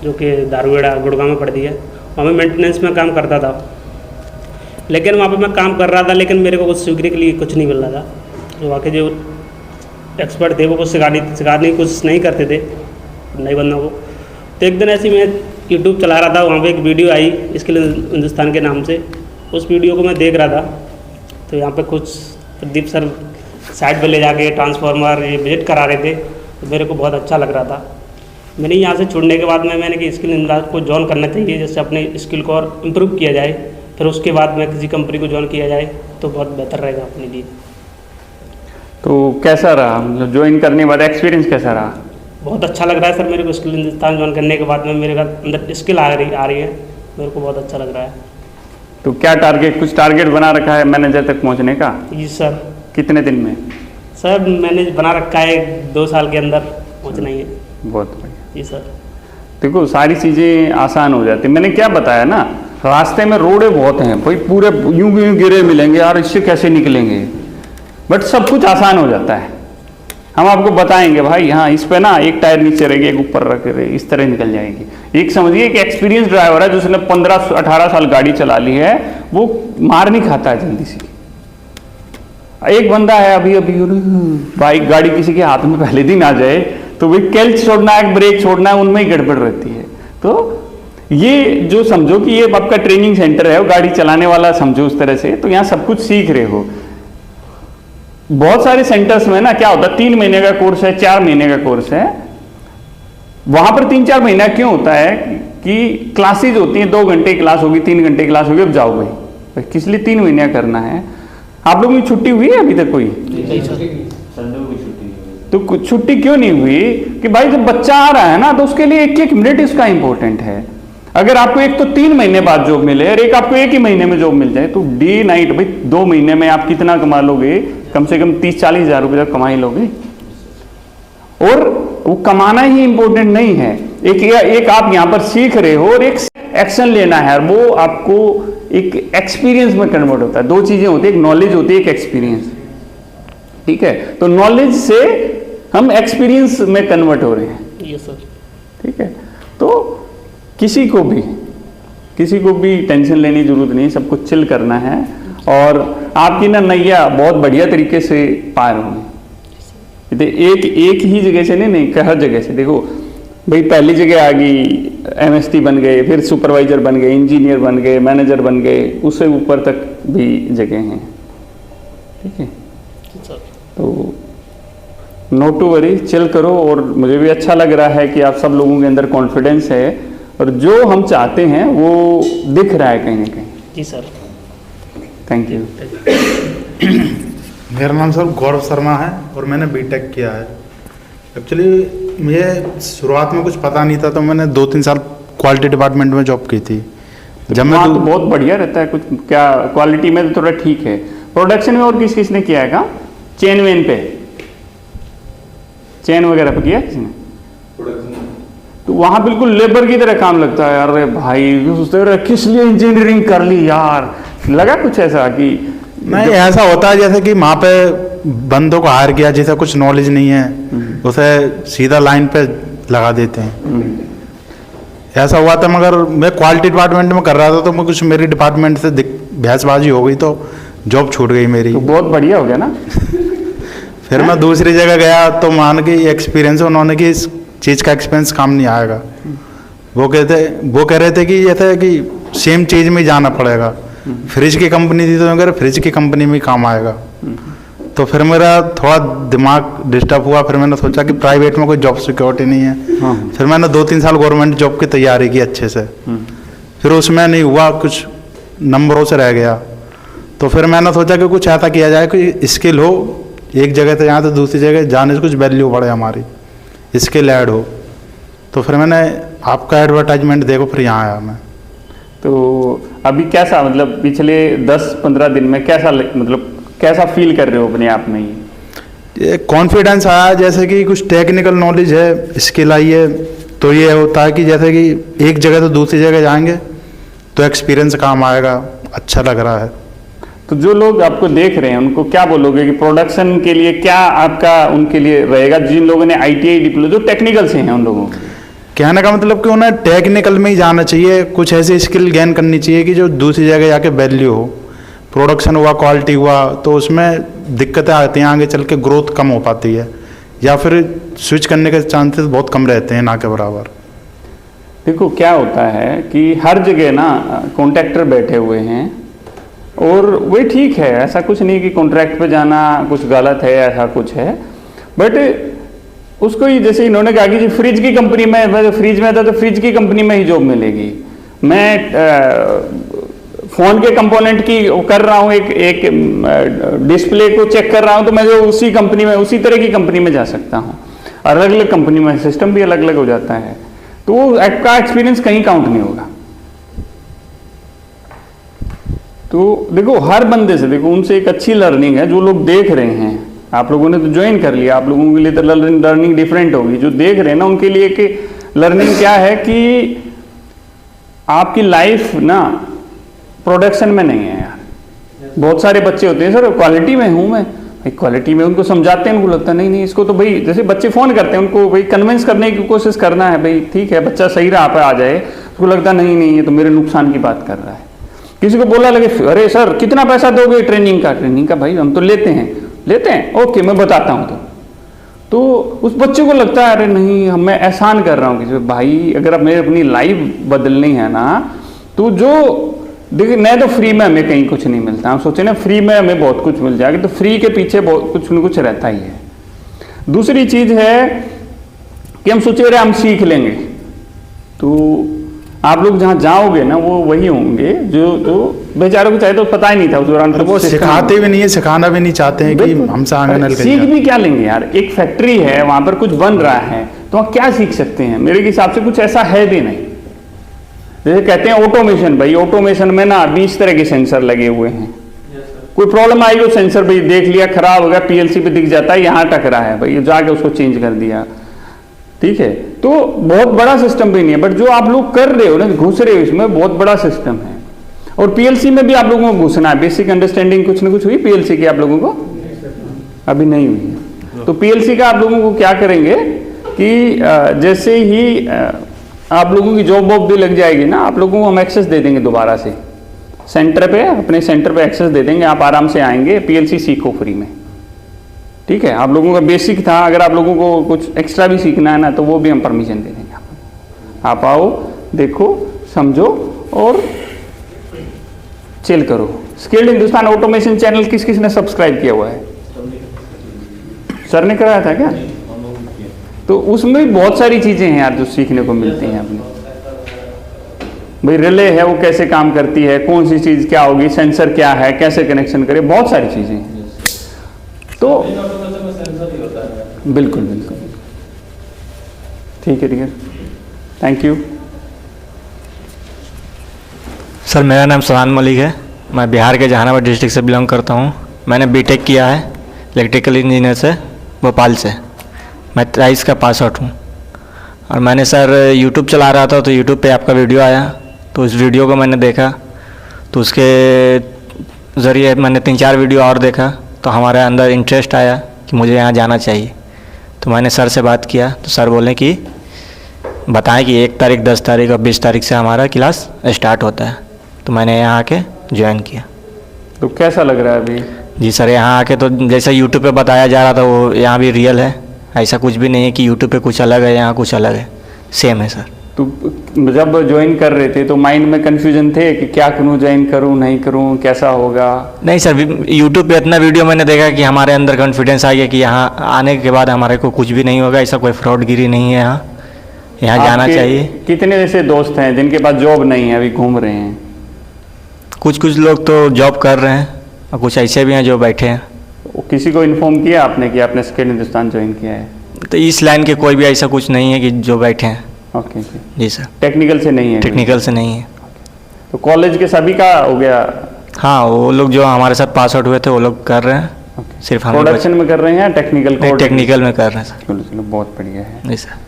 जो कि दारूगेड़ा गुड़गांव में पड़ती है। वहाँ मैं मेंटेनेंस में काम करता था, लेकिन वहाँ पे मैं काम कर रहा था, लेकिन मेरे को कुछ सीखने के लिए कुछ नहीं मिल रहा था। तो वहाँ के जो एक्सपर्ट थे वो कुछ सिखाने की कोशिश नहीं करते थे नए बंदों को। तो एक दिन ऐसे ही मैं यूट्यूब चला रहा था, वहाँ पे एक वीडियो आई स्किल हिंदुस्तान के नाम से। उस वीडियो को मैं देख रहा था, तो यहाँ पे कुछ प्रदीप सर साइड पे ले जाके ट्रांसफार्मर ये विजिट करा रहे थे, तो मेरे को बहुत अच्छा लग रहा था। मैंने यहाँ से छोड़ने के बाद में मैंने कि स्किल हिंदुस्तान को ज्वाइन करना चाहिए, जिससे अपने स्किल को और इम्प्रूव किया जाए। फिर उसके बाद में किसी कंपनी को ज्वाइन किया जाए तो बहुत बेहतर रहेगा अपने लिए। तो कैसा रहा, मतलब ज्वाइन करने के बाद एक्सपीरियंस कैसा रहा? बहुत अच्छा लग रहा है सर मेरे को। स्किल हिंदुस्तान ज्वाइन करने के बाद में मेरे अंदर स्किल आ रही है, मेरे को बहुत अच्छा लग रहा है। तो क्या कुछ टारगेट बना रखा है मैनेजर तक पहुंचने का? जी सर। कितने दिन में? सर मैंने बना रखा है 2 साल के अंदर पहुंचना ही है। बहुत बढ़िया। जी सर। देखो सारी चीज़ें आसान हो जाती। मैंने क्या बताया ना, रास्ते में रोडे बहुत हैं भाई, पूरे यूं गिरे मिलेंगे यार, इससे कैसे निकलेंगे, बट सब कुछ आसान हो जाता है। हम आपको बताएंगे भाई, हाँ इस पे ना एक टायर नीचे रहेगी, एक ऊपर रख रहे, इस तरह निकल जाएगी। एक समझिए कि एक्सपीरियंस ड्राइवर है जिसने 15-18 साल गाड़ी चला ली है, वो मार नहीं खाता है जल्दी से। एक बंदा है अभी बाइक गाड़ी किसी के हाथ में पहले दिन आ जाए तो भाई क्लच छोड़ना है, ब्रेक छोड़ना है, उनमें ही गड़बड़ रहती है। तो ये जो समझो कि ये आपका ट्रेनिंग सेंटर है, गाड़ी चलाने वाला समझो उस तरह से, तो यहाँ सब कुछ सीख रहे हो। बहुत सारे सेंटर्स में ना क्या होता है, 3 महीने का कोर्स है, 4 महीने का कोर्स है। वहां पर 3-4 महीना क्यों होता है कि क्लासेज होती हैं, 2 घंटे क्लास होगी, 3 घंटे क्लास होगी, अब जाओ भाई, किस लिए 3 महीने करना है? आप लोगों की छुट्टी हुई है अभी तक कोई? तो छुट्टी क्यों नहीं हुई कि भाई जब बच्चा आ रहा है ना, तो उसके लिए 1-1 मिनट इसका इंपॉर्टेंट है। अगर आपको एक तो 3 महीने बाद जॉब मिले और एक आपको 1 ही महीने में जॉब मिल जाए, तो डे नाइट भाई 2 महीने में आप कितना कमा लोगे? कम से कम 30-40 हज़ार रुपये तक कमा ही लोगे। और वो कमाना ही इंपॉर्टेंट नहीं है, एक आप यहाँ पर सीख रहे हो और एक एक्शन लेना है, वो आपको एक एक्सपीरियंस में कन्वर्ट होता है। 2 चीजें होती है, एक नॉलेज होती है, एक एक्सपीरियंस। ठीक है, तो नॉलेज से हम एक्सपीरियंस में कन्वर्ट हो रहे हैं। Yes sir. ठीक है, तो किसी को भी टेंशन लेने की जरूरत नहीं, सब कुछ चिल करना है और आपकी ना नैया बहुत बढ़िया तरीके से पार होगी। एक ही जगह से नहीं, हर जगह से। देखो भाई, पहली जगह आ गई, MST बन गए, फिर सुपरवाइजर बन गए, इंजीनियर बन गए, मैनेजर बन गए, उससे ऊपर तक भी जगह हैं। ठीक है, तो नोट टू वरी, चिल करो। और मुझे भी अच्छा लग रहा है कि आप सब लोगों के अंदर कॉन्फिडेंस है और जो हम चाहते हैं वो दिख रहा है कहीं ना कहीं। जी सर। Thank you. मेरा नाम सर गौरव शर्मा है और मैंने बीटेक किया है। एक्चुअली मुझे शुरुआत में कुछ पता नहीं था, तो मैंने 2-3 साल क्वालिटी डिपार्टमेंट में जॉब की थी। जब मैं तो बहुत बढ़िया रहता है, कुछ क्या क्वालिटी में तो थोड़ा ठीक है। प्रोडक्शन में और किसने किया है काम? चेन वगैरह पे किया किसी ने? तो वहाँ बिल्कुल लेबर की तरह काम लगता है। अरे भाई सोचते रहे किस लिए इंजीनियरिंग कर ली यार, लगा कुछ ऐसा कि नहीं? ऐसा होता है जैसे कि वहाँ पे बंदों को हायर किया, जिसे कुछ नॉलेज नहीं है उसे सीधा लाइन पे लगा देते हैं। ऐसा हुआ था, मगर मैं क्वालिटी डिपार्टमेंट में कर रहा था, तो मैं कुछ मेरी डिपार्टमेंट से बहसबाजी हो गई, तो जॉब छूट गई मेरी। तो बहुत बढ़िया हो गया ना। फिर मैं दूसरी जगह गया तो मान के एक्सपीरियंस उन्होंने कि इस चीज़ का एक्सपीरियंस काम नहीं आएगा। वो कह रहे थे कि जैसे कि सेम चीज़ में जाना पड़ेगा। फ्रिज की कंपनी थी, तो मैं कह रहा फ्रिज की कंपनी में काम आएगा। तो फिर मेरा थोड़ा दिमाग डिस्टर्ब हुआ। फिर मैंने सोचा कि प्राइवेट में कोई जॉब सिक्योरिटी नहीं है। फिर मैंने 2-3 साल गवर्नमेंट जॉब की तैयारी की अच्छे से। फिर उसमें नहीं हुआ, कुछ नंबरों से रह गया। तो फिर मैंने सोचा कि कुछ ऐसा किया जाए कि स्किल हो, एक जगह से यहाँ से दूसरी जगह जाने से कुछ वैल्यू बढ़े, हमारी स्किल ऐड हो। तो फिर मैंने आपका एडवर्टाइजमेंट देखो, फिर यहाँ आया मैं। तो अभी कैसा, मतलब पिछले 10-15 दिन में कैसा फील कर रहे हो अपने आप में? ये कॉन्फिडेंस आया, जैसे कि कुछ टेक्निकल नॉलेज है, स्किल आई है। तो ये होता है कि जैसे कि एक जगह से दूसरी जगह जाएंगे तो एक्सपीरियंस काम आएगा, अच्छा लग रहा है। तो जो लोग आपको देख रहे हैं उनको क्या बोलोगे कि प्रोडक्शन के लिए क्या आपका उनके लिए रहेगा, जिन लोगों ने ITI डिप्लोमा जो टेक्निकल से हैं उन लोगों को? कहने का मतलब कि उन्हें टेक्निकल में ही जाना चाहिए, कुछ ऐसी स्किल गेन करनी चाहिए कि जो दूसरी जगह जाके वैल्यू हो। प्रोडक्शन हुआ, क्वालिटी हुआ, तो उसमें दिक्कतें आती हैं, आगे चल के ग्रोथ कम हो पाती है, या फिर स्विच करने के चांसेस बहुत कम रहते हैं, ना के बराबर। देखो क्या होता है कि हर जगह ना कॉन्ट्रैक्टर बैठे हुए हैं, और वही ठीक है, ऐसा कुछ नहीं कि कॉन्ट्रैक्ट पे जाना कुछ गलत है, ऐसा कुछ है। बट उसको ही जैसे इन्होंने कहा कि जी फ्रिज की कंपनी में, मैं फ्रिज में था तो फ्रिज की कंपनी में ही जॉब मिलेगी। मैं फ़ोन के कंपोनेंट की कर रहा हूँ, एक डिस्प्ले को चेक कर रहा हूँ, तो मैं जो उसी कंपनी में, उसी तरह की कंपनी में जा सकता हूँ। अलग अलग कंपनी में सिस्टम भी अलग अलग हो जाता है, तो आपका एक्सपीरियंस कहीं काउंट नहीं होगा। तो देखो हर बंदे से, देखो उनसे एक अच्छी लर्निंग है। जो लोग देख रहे हैं, आप लोगों ने तो ज्वाइन कर लिया, आप लोगों के लिए तो लर्निंग डिफरेंट होगी। जो देख रहे हैं ना उनके लिए कि लर्निंग क्या है कि आपकी लाइफ ना प्रोडक्शन में नहीं है यार। बहुत सारे बच्चे होते हैं सर क्वालिटी में हूँ मैं, भाई क्वालिटी में उनको समझाते हैं, उनको लगता है नहीं नहीं इसको तो भाई, जैसे बच्चे फ़ोन करते हैं उनको भाई कन्विंस करने की कोशिश करना है, भाई ठीक है बच्चा सही राह पे आ जाए, उसको लगता है नहीं नहीं ये तो मेरे नुकसान की बात कर रहा है। किसी को बोला लगे अरे सर कितना पैसा दोगे ट्रेनिंग का भाई हम तो लेते हैं ओके मैं बताता हूँ। तो उस बच्चे को लगता है अरे नहीं मैं एहसान कर रहा हूँ किसी भाई, अगर अब मेरे अपनी लाइफ बदलनी है ना, तो जो देखिए नहीं तो फ्री में हमें कहीं कुछ नहीं मिलता। हम सोचे ना फ्री में हमें बहुत कुछ मिल जाएगा, तो फ्री के पीछे बहुत कुछ न कुछ रहता ही है। दूसरी चीज है कि हम सोचे अरे हम सीख लेंगे, तो आप लोग जहाँ जाओगे ना वो वही होंगे जो बेचारों को चाहे तो पता ही नहीं था उस दौरान। वो सिखाते भी नहीं है, सिखाना भी नहीं चाहते हैं कि हमसे आगे निकल सीख भी क्या लेंगे यार। एक फैक्ट्री है वहां पर कुछ बन रहा है, तो वहाँ क्या सीख सकते हैं? मेरे हिसाब से कुछ ऐसा है भी नहीं। जैसे कहते हैं ऑटोमेशन, भाई ऑटोमेशन में ना 20 तरह के सेंसर लगे हुए हैं। कोई प्रॉब्लम आई वो सेंसर भाई देख लिया खराब हो गया, PLC पे दिख जाता है यहाँ टकरा है, भाई जाके उसको चेंज कर दिया, ठीक है। तो बहुत बड़ा सिस्टम भी नहीं है, बट जो आप लोग कर रहे हो ना, घुस रहे हो इसमें, बहुत बड़ा सिस्टम है। और PLC में भी आप लोगों को घुसना है। बेसिक अंडरस्टैंडिंग कुछ ना कुछ हुई PLC की आप लोगों को? अभी नहीं हुई है। तो PLC का आप लोगों को क्या करेंगे कि जैसे ही आप लोगों की जॉब वॉब भी लग जाएगी ना, आप लोगों को हम एक्सेस दे देंगे दोबारा से सेंटर पे, अपने सेंटर पे एक्सेस दे देंगे, आप आराम से आएंगे, PLC सीखो फ्री में, ठीक है। आप लोगों का बेसिक था, अगर आप लोगों को कुछ एक्स्ट्रा भी सीखना है ना तो वो भी हम परमिशन दे देंगे। आप आओ, देखो, समझो और चिल करो। स्किल्ड हिंदुस्तान ऑटोमेशन चैनल किस किस ने सब्सक्राइब किया हुआ है? सर ने कराया था क्या? तो उसमें भी बहुत सारी चीजें हैं यार जो सीखने को मिलती हैं अपने। भाई रिले है वो कैसे काम करती है, कौन सी चीज क्या होगी, सेंसर क्या है, कैसे कनेक्शन करें, बहुत सारी चीजें हैं। तो बिल्कुल बिल्कुल ठीक है, थैंक यू। सर मेरा नाम सुहान मलिक है, मैं बिहार के जहानाबाद डिस्ट्रिक्ट से बिलोंग करता हूँ। मैंने बीटेक किया है इलेक्ट्रिकल इंजीनियर से, भोपाल से। मैं 23 का पास आउट हूँ। और मैंने सर यूट्यूब चला रहा था तो यूट्यूब पे आपका वीडियो आया, तो उस वीडियो को मैंने देखा, तो उसके ज़रिए मैंने 3-4 वीडियो और देखा, तो हमारे अंदर इंटरेस्ट आया कि मुझे यहाँ जाना चाहिए। तो मैंने सर से बात किया, तो सर बोले कि बताएं कि 1 तारीख, 10 तारीख और 20 तारीख से हमारा क्लास स्टार्ट होता है। तो मैंने यहाँ आके ज्वाइन किया। तो कैसा लग रहा है अभी? जी सर यहाँ आके तो जैसा यूट्यूब पे बताया जा रहा था वो यहाँ भी रियल है, ऐसा कुछ भी नहीं है कि यूट्यूब पे कुछ अलग है यहाँ कुछ अलग है, सेम है सर। तो जब ज्वाइन कर रहे थे तो माइंड में कन्फ्यूजन थे कि क्या करूँ, ज्वाइन करूँ नहीं करूँ, कैसा होगा? नहीं सर, यूट्यूब पे इतना वीडियो मैंने देखा कि हमारे अंदर कॉन्फिडेंस आ गया कि यहाँ आने के बाद हमारे को कुछ भी नहीं होगा, ऐसा कोई फ्रॉडगिरी नहीं है यहाँ जाना चाहिए। कितने ऐसे दोस्त हैं जिनके पास जॉब नहीं है, अभी घूम रहे हैं? कुछ लोग तो जॉब कर रहे हैं और कुछ ऐसे भी हैं जो बैठे हैं। किसी को इन्फॉर्म किया आपने कि आपने स्किल्ड हिंदुस्तान ज्वाइन किया है? तो इस लाइन के कोई भी ऐसा कुछ नहीं है कि जो बैठे हैं। ओके जी सर। टेक्निकल से नहीं है? टेक्निकल से नहीं है। तो कॉलेज के सभी का हो गया? हाँ, वो लोग जो हमारे साथ पास आउट हुए थे वो लोग कर रहे हैं। सिर्फ हम प्रोडक्शन में कर रहे हैं या टेक्निकल? टेक्निकल में कर रहे हैं सर। चलो बहुत बढ़िया है। जी सर।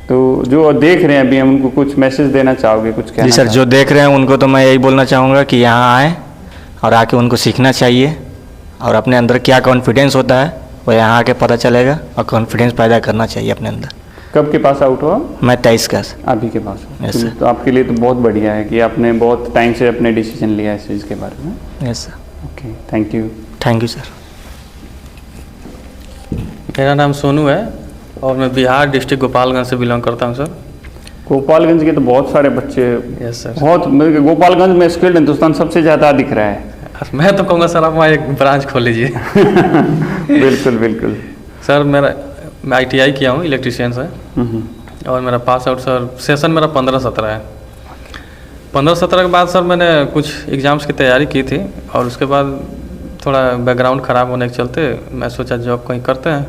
तो जो देख रहे हैं अभी, हम उनको कुछ मैसेज देना चाहोगे, कुछ कहना? जी सर, जो देख रहे हैं उनको तो मैं यही बोलना चाहूँगा कि यहाँ आएँ और आके उनको सीखना चाहिए और अपने अंदर क्या कॉन्फिडेंस होता है वो यहाँ आके पता चलेगा और कॉन्फिडेंस पैदा करना चाहिए अपने अंदर। कब के पास आउट हुआ? मैं 23 का। अभी के पास हो। Yes, sir. तो आपके लिए तो बहुत बढ़िया है कि आपने बहुत टाइम से अपने डिसीजन लिया इस चीज़ के बारे में। Yes sir. Okay, thank you. Thank you sir. मेरा नाम सोनू है और मैं बिहार डिस्ट्रिक्ट गोपालगंज से बिलोंग करता हूँ सर। गोपालगंज के तो बहुत सारे बच्चे, यस सर। बहुत गोपालगंज में स्किल्ड हिंदुस्तान सबसे ज़्यादा दिख रहा है। मैं तो कहूँगा सर आप वहाँ एक ब्रांच खोल लीजिए। बिल्कुल बिल्कुल। सर मैं ITI किया हूँ इलेक्ट्रीशियन से और मेरा पास आउट सर सेशन मेरा 15-17 है। 15-17 के बाद सर मैंने कुछ एग्ज़ाम्स की तैयारी की थी और उसके बाद थोड़ा बैकग्राउंड ख़राब होने के चलते मैं सोचा जॉब कहीं करते हैं,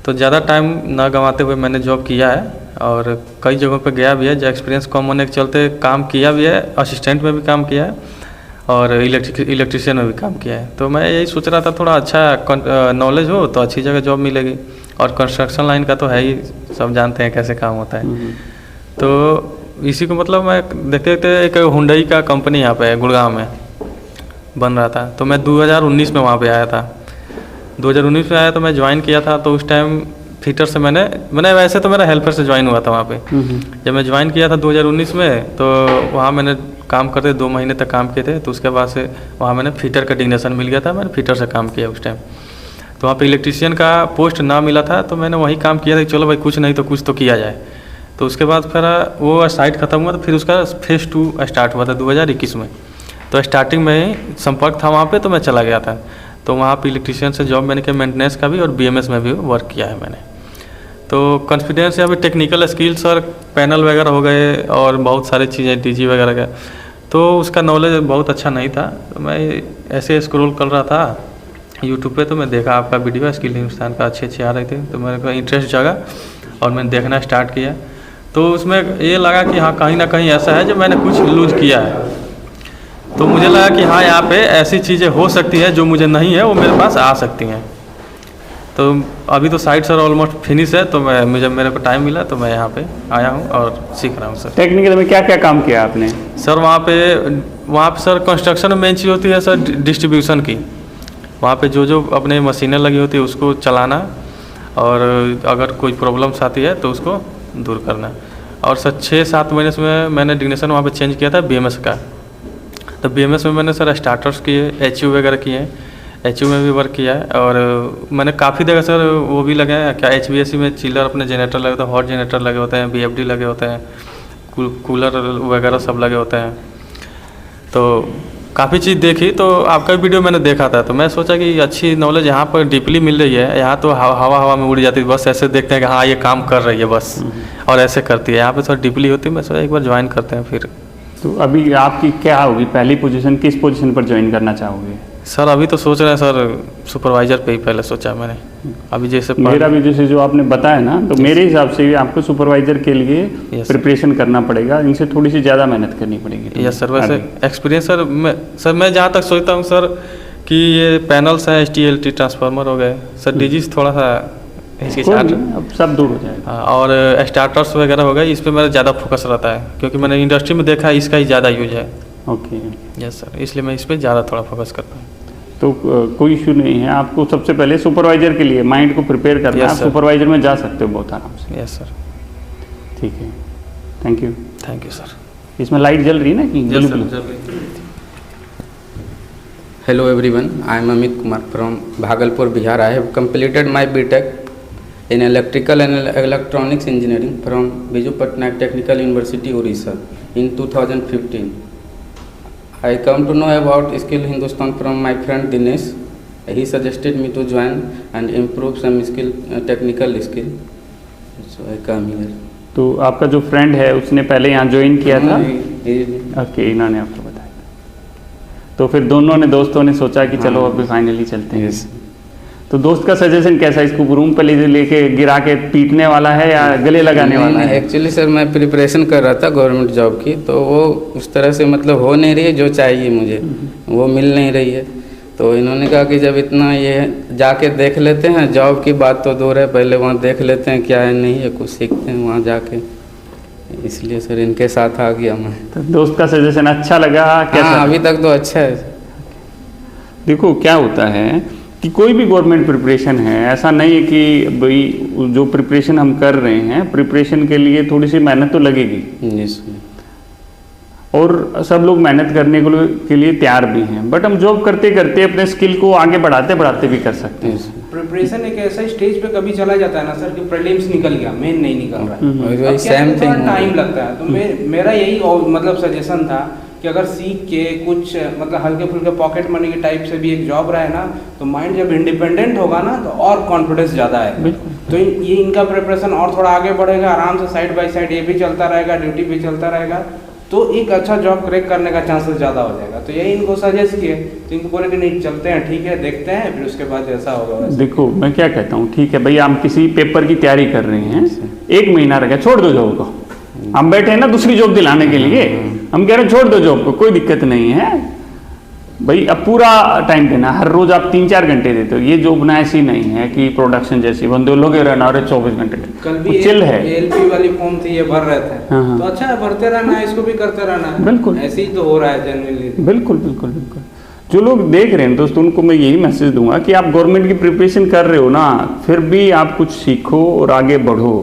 तो ज़्यादा टाइम ना गंवाते हुए मैंने जॉब किया है और कई जगहों पे गया भी है। जो एक्सपीरियंस कम होने के चलते काम किया भी है, असिस्टेंट में भी काम किया है और इलेक्ट्रीशियन में भी काम किया है। तो मैं यही सोच रहा था थोड़ा अच्छा नॉलेज हो तो अच्छी जगह जॉब मिलेगी और कंस्ट्रक्शन लाइन का तो है ही, सब जानते हैं कैसे काम होता है। तो इसी को मतलब मैं देखते देखते एक हुंडई का कंपनी यहाँ पे गुड़गांव में बन रहा था, तो मैं 2019 में वहाँ पे आया था। 2019 में आया तो मैं ज्वाइन किया था, तो उस टाइम फिटर से मैंने वैसे तो मेरा हेल्पर से ज्वाइन हुआ था वहाँ पे। जब मैं ज्वाइन किया था 2019 में तो वहाँ मैंने काम करते 2 महीने तक काम किए थे, तो उसके बाद से वहाँ मैंने फिटर का डिग्नेशन मिल गया था, मैंने फिटर से काम किया उस टाइम। तो वहाँ पे इलेक्ट्रीशियन का पोस्ट ना मिला था तो मैंने वही काम किया था कि चलो भाई कुछ नहीं तो कुछ तो किया जाए। तो उसके बाद फिर वो साइट ख़त्म हुआ तो फिर उसका फेज़ 2 स्टार्ट हुआ था 2021 में। तो स्टार्टिंग में ही संपर्क था वहाँ पे, तो मैं चला गया था। तो वहाँ पे इलेक्ट्रीशियन से जॉब मैंने किया, मेंटेनेंस का भी और BMS में भी वर्क किया है मैंने। तो कॉन्फिडेंस या फिर टेक्निकल स्किल्स और पैनल वगैरह हो गए और बहुत सारी चीज़ें DG वगैरह का, तो उसका नॉलेज बहुत अच्छा नहीं था। तो मैं ऐसे स्क्रॉल कर रहा था यूट्यूब पे, तो मैं देखा आपका वीडियो स्किल हिंदुस्तान का अच्छे आ रहे थे, तो मेरे को इंटरेस्ट जागा और मैंने देखना स्टार्ट किया। तो उसमें ये लगा कि हाँ कहीं ना कहीं ऐसा है जो मैंने कुछ लूज किया है। तो मुझे लगा कि हाँ यहाँ पे ऐसी चीज़ें हो सकती हैं जो मुझे नहीं है वो मेरे पास आ सकती हैं। तो अभी तो साइट सर ऑलमोस्ट फिनिश है, तो मेरे को टाइम मिला तो मैं यहाँ पे आया हूँ और सीख रहा हूँ सर। टेक्निकल में क्या क्या काम किया आपने? सर वहाँ पे सर कंस्ट्रक्शन में मेन चीज़ होती है सर डिस्ट्रीब्यूशन की। वहाँ पे जो अपने मशीनें लगी होती है उसको चलाना और अगर कोई प्रॉब्लम्स आती है तो उसको दूर करना। और सर 6-7 महीने में मैंने डिग्नेशन वहाँ पे चेंज किया था BMS का। तो BMS में मैंने सर स्टार्टर्स किए, HU वगैरह किए हैं, HU में भी वर्क किया है। और मैंने काफ़ी जगह सर वो भी लगे हैं क्या HVAC में चिलर अपने जनरेटर लगे होते हैं, हॉट जनरेटर लगे होते हैं, BFD लगे होते हैं, कूलर वगैरह सब लगे होते हैं। तो काफ़ी चीज़ देखी, तो आपका वीडियो मैंने देखा था, तो मैं सोचा कि अच्छी नॉलेज यहाँ पर डीपली मिल रही है। यहाँ तो हवा में उड़ जाती है, बस ऐसे देखते हैं कि हाँ ये काम कर रही है बस और ऐसे करती है। यहाँ पे थोड़ा डीपली होती है, मैं सोचा एक बार ज्वाइन करते हैं फिर। तो अभी आपकी क्या होगी पहली पोजीशन, किस पोजीशन पर ज्वाइन करना चाहोगे? सर अभी तो सोच रहे हैं सर सुपरवाइजर पे ही पहले सोचा मैंने। अभी जैसे मेरा भी जैसे जो आपने बताया ना, तो मेरे हिसाब से भी आपको सुपरवाइजर के लिए प्रिपरेशन करना पड़ेगा, इनसे थोड़ी सी ज़्यादा मेहनत करनी पड़ेगी। Yes sir. वैसे एक्सपीरियंस सर मैं जहाँ तक सोचता हूँ सर कि ये पैनल्स हैं, STLT ट्रांसफार्मर हो गए सर, DG थोड़ा सा अब सब दूर हो जाएगा। हाँ, और स्टार्टर्स वगैरह हो गए, इस पर मेरा ज़्यादा फोकस रहता है क्योंकि मैंने इंडस्ट्री में देखा है इसका ही ज़्यादा यूज है। ओके यस सर, इसलिए मैं इस पर ज़्यादा थोड़ा फोकस करता हूँ। तो कोई इशू नहीं है। आपको सबसे पहले सुपरवाइजर के लिए माइंड को प्रिपेयर करना है। आप सुपरवाइजर में जा सकते हो बहुत आराम से। Yes sir. ठीक है, thank you. Thank you sir. इसमें लाइट जल रही है ना कि? यस सर, जल रही। Hello everyone, I am Amit Kumar from Bhagalpur, Bihar. I have completed my BTech in Electrical and Electronics Engineering from Biju Patnaik Technical University, Orissa in 2015. I come to know about Skill Hindustan from my friend Dinesh. He suggested me to join and improve some skill, technical skill. So I come here. तो आपका जो friend है उसने पहले यहाँ join किया था? Okay, इन्होंने आपको बताया। तो फिर दोस्तों ने सोचा कि चलो अभी फाइनली चलते हैं। तो दोस्त का सजेशन कैसा है? इसको रूम पे लेके गिरा के पीटने वाला है या गले लगाने वाला है? एक्चुअली सर मैं प्रिपरेशन कर रहा था गवर्नमेंट जॉब की, तो वो उस तरह से मतलब हो नहीं रही है जो चाहिए मुझे, वो मिल नहीं रही है। तो इन्होंने कहा कि जब इतना ये जाके देख लेते हैं, जॉब की बात तो दूर है, पहले वहाँ देख लेते हैं क्या है नहीं है, कुछ सीखते हैं वहाँ जाके, इसलिए सर इनके साथ आ गया मैं। तो दोस्त का सजेशन अच्छा लगा कैसा? हाँ, अभी तक तो अच्छा है। देखो क्या होता है कि कोई भी गवर्नमेंट प्रिपरेशन है, ऐसा नहीं है कि भाई जो प्रिपरेशन हम कर रहे हैं, प्रिपरेशन के लिए थोड़ी सी मेहनत तो लगेगी और सब लोग मेहनत करने के लिए तैयार भी हैं, बट हम जॉब करते करते अपने स्किल को आगे बढ़ाते बढ़ाते भी कर सकते हैं। प्रिपरेशन एक ऐसा स्टेज पे कभी चला जाता है ना सर कि प्रीलिम्स निकल गया, मेन नहीं निकल रहा है, सेम थिंग टाइम लगता है। तो मेरा यही मतलब सजेशन था कि अगर सीख के कुछ मतलब हल्के फुल्के पॉकेट मनी के टाइप से भी एक जॉब रहे ना, तो माइंड जब इंडिपेंडेंट होगा ना तो और कॉन्फिडेंस ज़्यादा है। तो ये इनका प्रिपरेशन और थोड़ा आगे बढ़ेगा, आराम से साइड बाय साइड ये भी चलता रहेगा, ड्यूटी भी चलता रहेगा, तो एक अच्छा जॉब क्रैक करने का चांसेस ज़्यादा हो जाएगा। तो यही इनको सजेस्ट किए, तो इनको बोले कि नहीं चलते हैं, ठीक है देखते हैं, फिर उसके बाद जैसा होगा वैसा। देखो मैं क्या कहता हूँ, ठीक है भाई हम किसी पेपर की तैयारी कर रहे हैं, 1 महीना रह गया, छोड़ दो जॉब को। हम बैठे हैं ना दूसरी जॉब दिलाने के लिए, हम कह रहे हैं छोड़ दो जॉब को, कोई दिक्कत नहीं है भाई, अब पूरा टाइम देना, हर रोज आप 3-4 घंटे देते हो। ये जॉब ना ऐसी नहीं है कि प्रोडक्शन जैसी बंदे लोग रहना और 24 घंटे कल भी चिल है। एलपी वाली फॉर्म थी, ये भर रहे थे, तो अच्छा है भरते रहना है, इसको भी करते रहना है, बिल्कुल ऐसे ही तो हो रहा है जनरली। बिल्कुल बिल्कुल बिल्कुल। जो लोग देख रहे हैं दोस्तों, उनको मैं यही मैसेज दूंगा कि आप गवर्नमेंट की प्रिपरेशन कर रहे हो ना, फिर भी आप कुछ सीखो और आगे बढ़ो,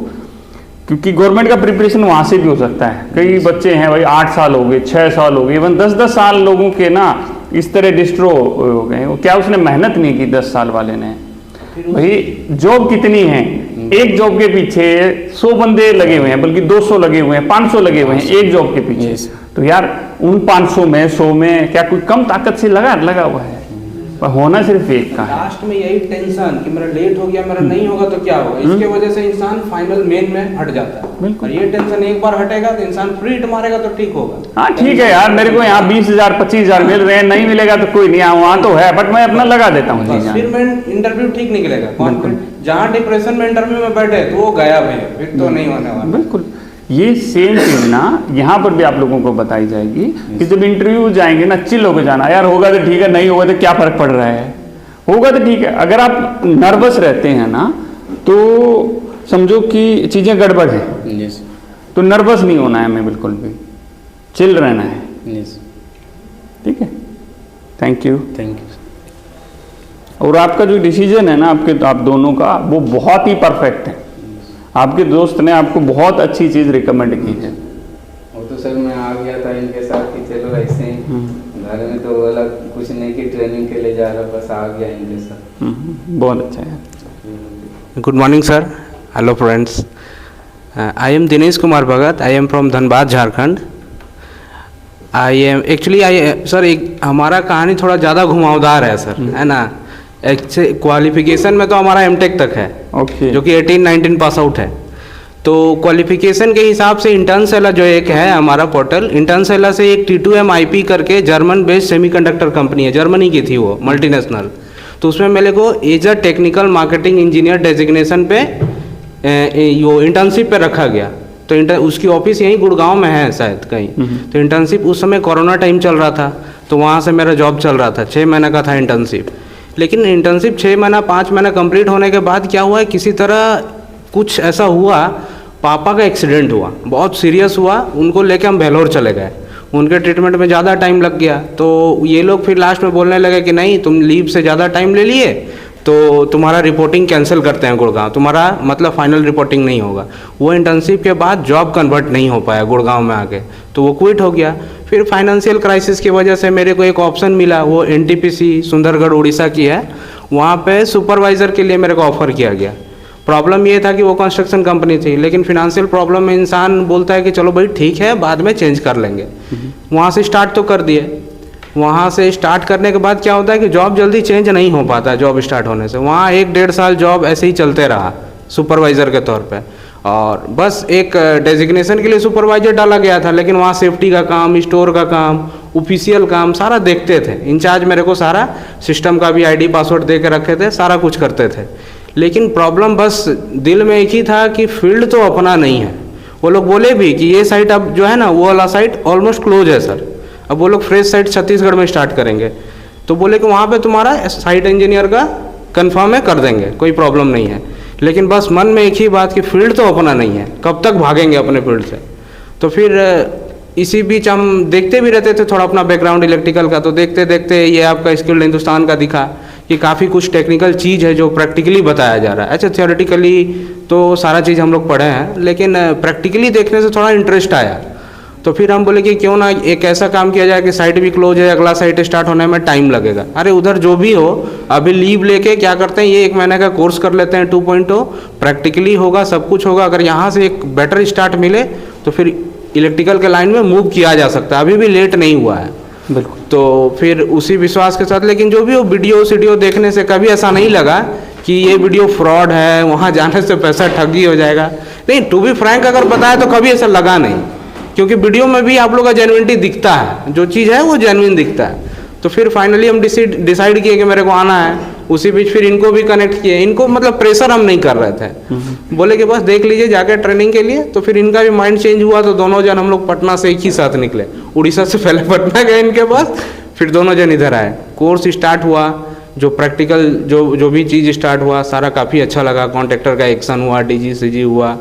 क्योंकि गवर्नमेंट का प्रिपरेशन वहाँ से भी हो सकता है। कई बच्चे हैं भाई 8 साल हो गए, 6 साल हो गए, इवन 10-10 साल लोगों के ना इस तरह डिस्ट्रो हो गए। क्या उसने मेहनत नहीं की 10 साल वाले ने? भाई जॉब कितनी है, एक जॉब के पीछे 100 बंदे लगे हुए हैं, बल्कि 200 लगे हुए हैं, 500 लगे हुए हैं एक जॉब के पीछे। तो यार उन 500 में 100 में क्या कोई कम ताकत से लगा हुआ है? पर होना सिर्फ एक का है। लास्ट में यही टेंशन कि मेरा लेट हो गया, मेरा नहीं होगा तो क्या होगा, इसके वजह से इंसान फाइनल मेन में हट जाता है। और ये टेंशन एक बार हटेगा तो इंसान फ्री हिट मारेगा तो ठीक होगा। हाँ ठीक है यार, मेरे को यहाँ 20,000 25,000 मिल रहे हैं, नहीं मिलेगा तो कोई नहीं, वहाँ तो है, बट मैं अपना लगा देता हूँ। फिर मैं इंटरव्यू ठीक निकलेगा, जहाँ डिप्रेशन में इंटरव्यू में बैठे तो वो गया भैया, फिर तो नहीं होने वाला। बिल्कुल ये सेम चीज ना यहाँ पर भी आप लोगों को बताई जाएगी कि जब इंटरव्यू जाएंगे ना, चिल होकर जाना। यार होगा तो ठीक है, नहीं होगा तो क्या फर्क पड़ रहा है, होगा तो ठीक है। अगर आप नर्वस रहते हैं ना तो समझो कि चीजें गड़बड़ है, तो नर्वस नहीं होना है हमें, बिल्कुल भी चिल रहना है। ठीक है, थैंक यू। और आपका जो डिसीजन है ना आप दोनों का, वो बहुत ही परफेक्ट है। आपके दोस्त ने आपको बहुत अच्छी चीज रिकमेंड की है। वो तो सर मैं आ गया था इनके साथ कि चलो ऐसे ही, घर में तो अलग कुछ नहीं की ट्रेनिंग के लिए जा रहा, बस आ गया इनके साथ। बहुत अच्छा है। Good morning sir, hello friends, I am Dinesh Kumar Bhagat, I am from Dhanbad Jharkhand. Sir एक हमारा कहानी थोड़ा ज़्यादा घुमावदार है सर, है ना। क्वालिफिकेशन में तो हमारा एमटेक तक है, जो कि 18-19 पास आउट है। तो क्वालिफिकेशन के हिसाब से इंटर्नसेला जो एक है हमारा पोर्टल, इंटर्नसेला से एक T2M IP करके जर्मन बेस्ड सेमीकंडक्टर कंपनी है, जर्मनी की थी वो, मल्टीनेशनल। तो उसमें मेरे को as a technical marketing engineer designation पे वो इंटर्नशिप पे रखा गया। तो उसकी ऑफिस यहीं गुड़गांव में है शायद कहीं। तो इंटर्नशिप उस समय कोरोना टाइम चल रहा था, तो वहाँ से मेरा जॉब चल रहा था, 6 महीने का था इंटर्नशिप। लेकिन इंटर्नशिप 6 महीना 5 महीना कंप्लीट होने के बाद क्या हुआ, किसी तरह कुछ ऐसा हुआ, पापा का एक्सीडेंट हुआ, बहुत सीरियस हुआ, उनको लेके हम बेलोर चले गए। उनके ट्रीटमेंट में ज़्यादा टाइम लग गया, तो ये लोग फिर लास्ट में बोलने लगे कि नहीं तुम लीव से ज़्यादा टाइम ले लिए तो तुम्हारा रिपोर्टिंग कैंसिल करते हैं गुड़गांव, तुम्हारा मतलब फाइनल रिपोर्टिंग नहीं होगा। वो इंटर्नशिप के बाद जॉब कन्वर्ट नहीं हो पाया गुड़गांव में आके, तो वो क्विट हो गया। फिर फाइनेंशियल क्राइसिस की वजह से मेरे को एक ऑप्शन मिला, वो NTPC सुंदरगढ़ उड़ीसा की है, वहाँ पे सुपरवाइज़र के लिए मेरे को ऑफ़र किया गया। प्रॉब्लम ये था कि वो कंस्ट्रक्शन कंपनी थी, लेकिन फिनेंशियल प्रॉब्लम में इंसान बोलता है कि चलो भाई ठीक है बाद में चेंज कर लेंगे। वहाँ से स्टार्ट तो कर दिए। वहाँ से स्टार्ट करने के बाद क्या होता है कि जॉब जल्दी चेंज नहीं हो पाता, जॉब स्टार्ट होने से वहाँ 1-1.5 साल जॉब ऐसे ही चलते रहा सुपरवाइज़र के तौर पे। और बस एक डेजिग्नेशन के लिए सुपरवाइज़र डाला गया था, लेकिन वहाँ सेफ्टी का काम, स्टोर का काम, ऑफिशियल काम सारा देखते थे। इंचार्ज मेरे को सारा सिस्टम का भी ID पासवर्ड दे के रखे थे, सारा कुछ करते थे। लेकिन प्रॉब्लम बस दिल में एक ही था कि फील्ड तो अपना नहीं है। वो लोग बोले भी कि ये साइट अब जो है ना, वो वाला साइट ऑलमोस्ट क्लोज है सर, अब वो लोग फ्रेश साइट छत्तीसगढ़ में स्टार्ट करेंगे। तो बोले कि वहाँ पे तुम्हारा साइट इंजीनियर का कंफर्म है, कर देंगे, कोई प्रॉब्लम नहीं है। लेकिन बस मन में एक ही बात कि फील्ड तो अपना नहीं है, कब तक भागेंगे अपने फील्ड से। तो फिर इसी बीच हम देखते भी रहते थे थोड़ा अपना बैकग्राउंड इलेक्ट्रिकल का, तो देखते देखते ये आपका स्किल्ड हिंदुस्तान का दिखा कि काफ़ी कुछ टेक्निकल चीज़ है जो प्रैक्टिकली बताया जा रहा है। अच्छा, थियोरेटिकली तो सारा चीज़ हम लोग पढ़े हैं, लेकिन प्रैक्टिकली देखने से थोड़ा इंटरेस्ट आया। तो फिर हम बोले कि क्यों ना एक ऐसा काम किया जाए कि साइट भी क्लोज है, अगला साइट स्टार्ट होने में टाइम लगेगा। अरे उधर जो भी हो, अभी लीव लेके क्या करते हैं, ये 1 महीने का कोर्स कर लेते हैं 2.0, प्रैक्टिकली होगा, सब कुछ होगा। अगर यहाँ से एक बेटर स्टार्ट मिले तो फिर इलेक्ट्रिकल के लाइन में मूव किया जा सकता है, अभी भी लेट नहीं हुआ है। बिल्कुल। तो फिर उसी विश्वास के साथ, लेकिन जो भी हो वीडियो देखने से कभी ऐसा नहीं लगा कि ये वीडियो फ्रॉड है, वहाँ जाने से पैसा ठगी हो जाएगा। नहीं, टू बी फ्रैंक अगर बताया तो कभी ऐसा लगा नहीं, क्योंकि वीडियो में भी आप लोग का जेन्युइनिटी दिखता है, जो चीज़ है वो जेन्युइन दिखता है। तो फिर फाइनली हम डिसाइड किए कि मेरे को आना है। उसी बीच फिर इनको भी कनेक्ट किए, इनको मतलब प्रेशर हम नहीं कर रहे थे, बोले कि बस देख लीजिए जाके ट्रेनिंग के लिए। तो फिर इनका भी माइंड चेंज हुआ, तो दोनों जन हम लोग पटना से एक ही साथ निकले। उड़ीसा से पहले पटना गए इनके पास, फिर दोनों जन इधर आए। कोर्स स्टार्ट हुआ, जो प्रैक्टिकल जो भी चीज़ स्टार्ट हुआ सारा काफ़ी अच्छा लगा। कॉन्ट्रैक्टर का एक्शन हुआ, DG हुआ,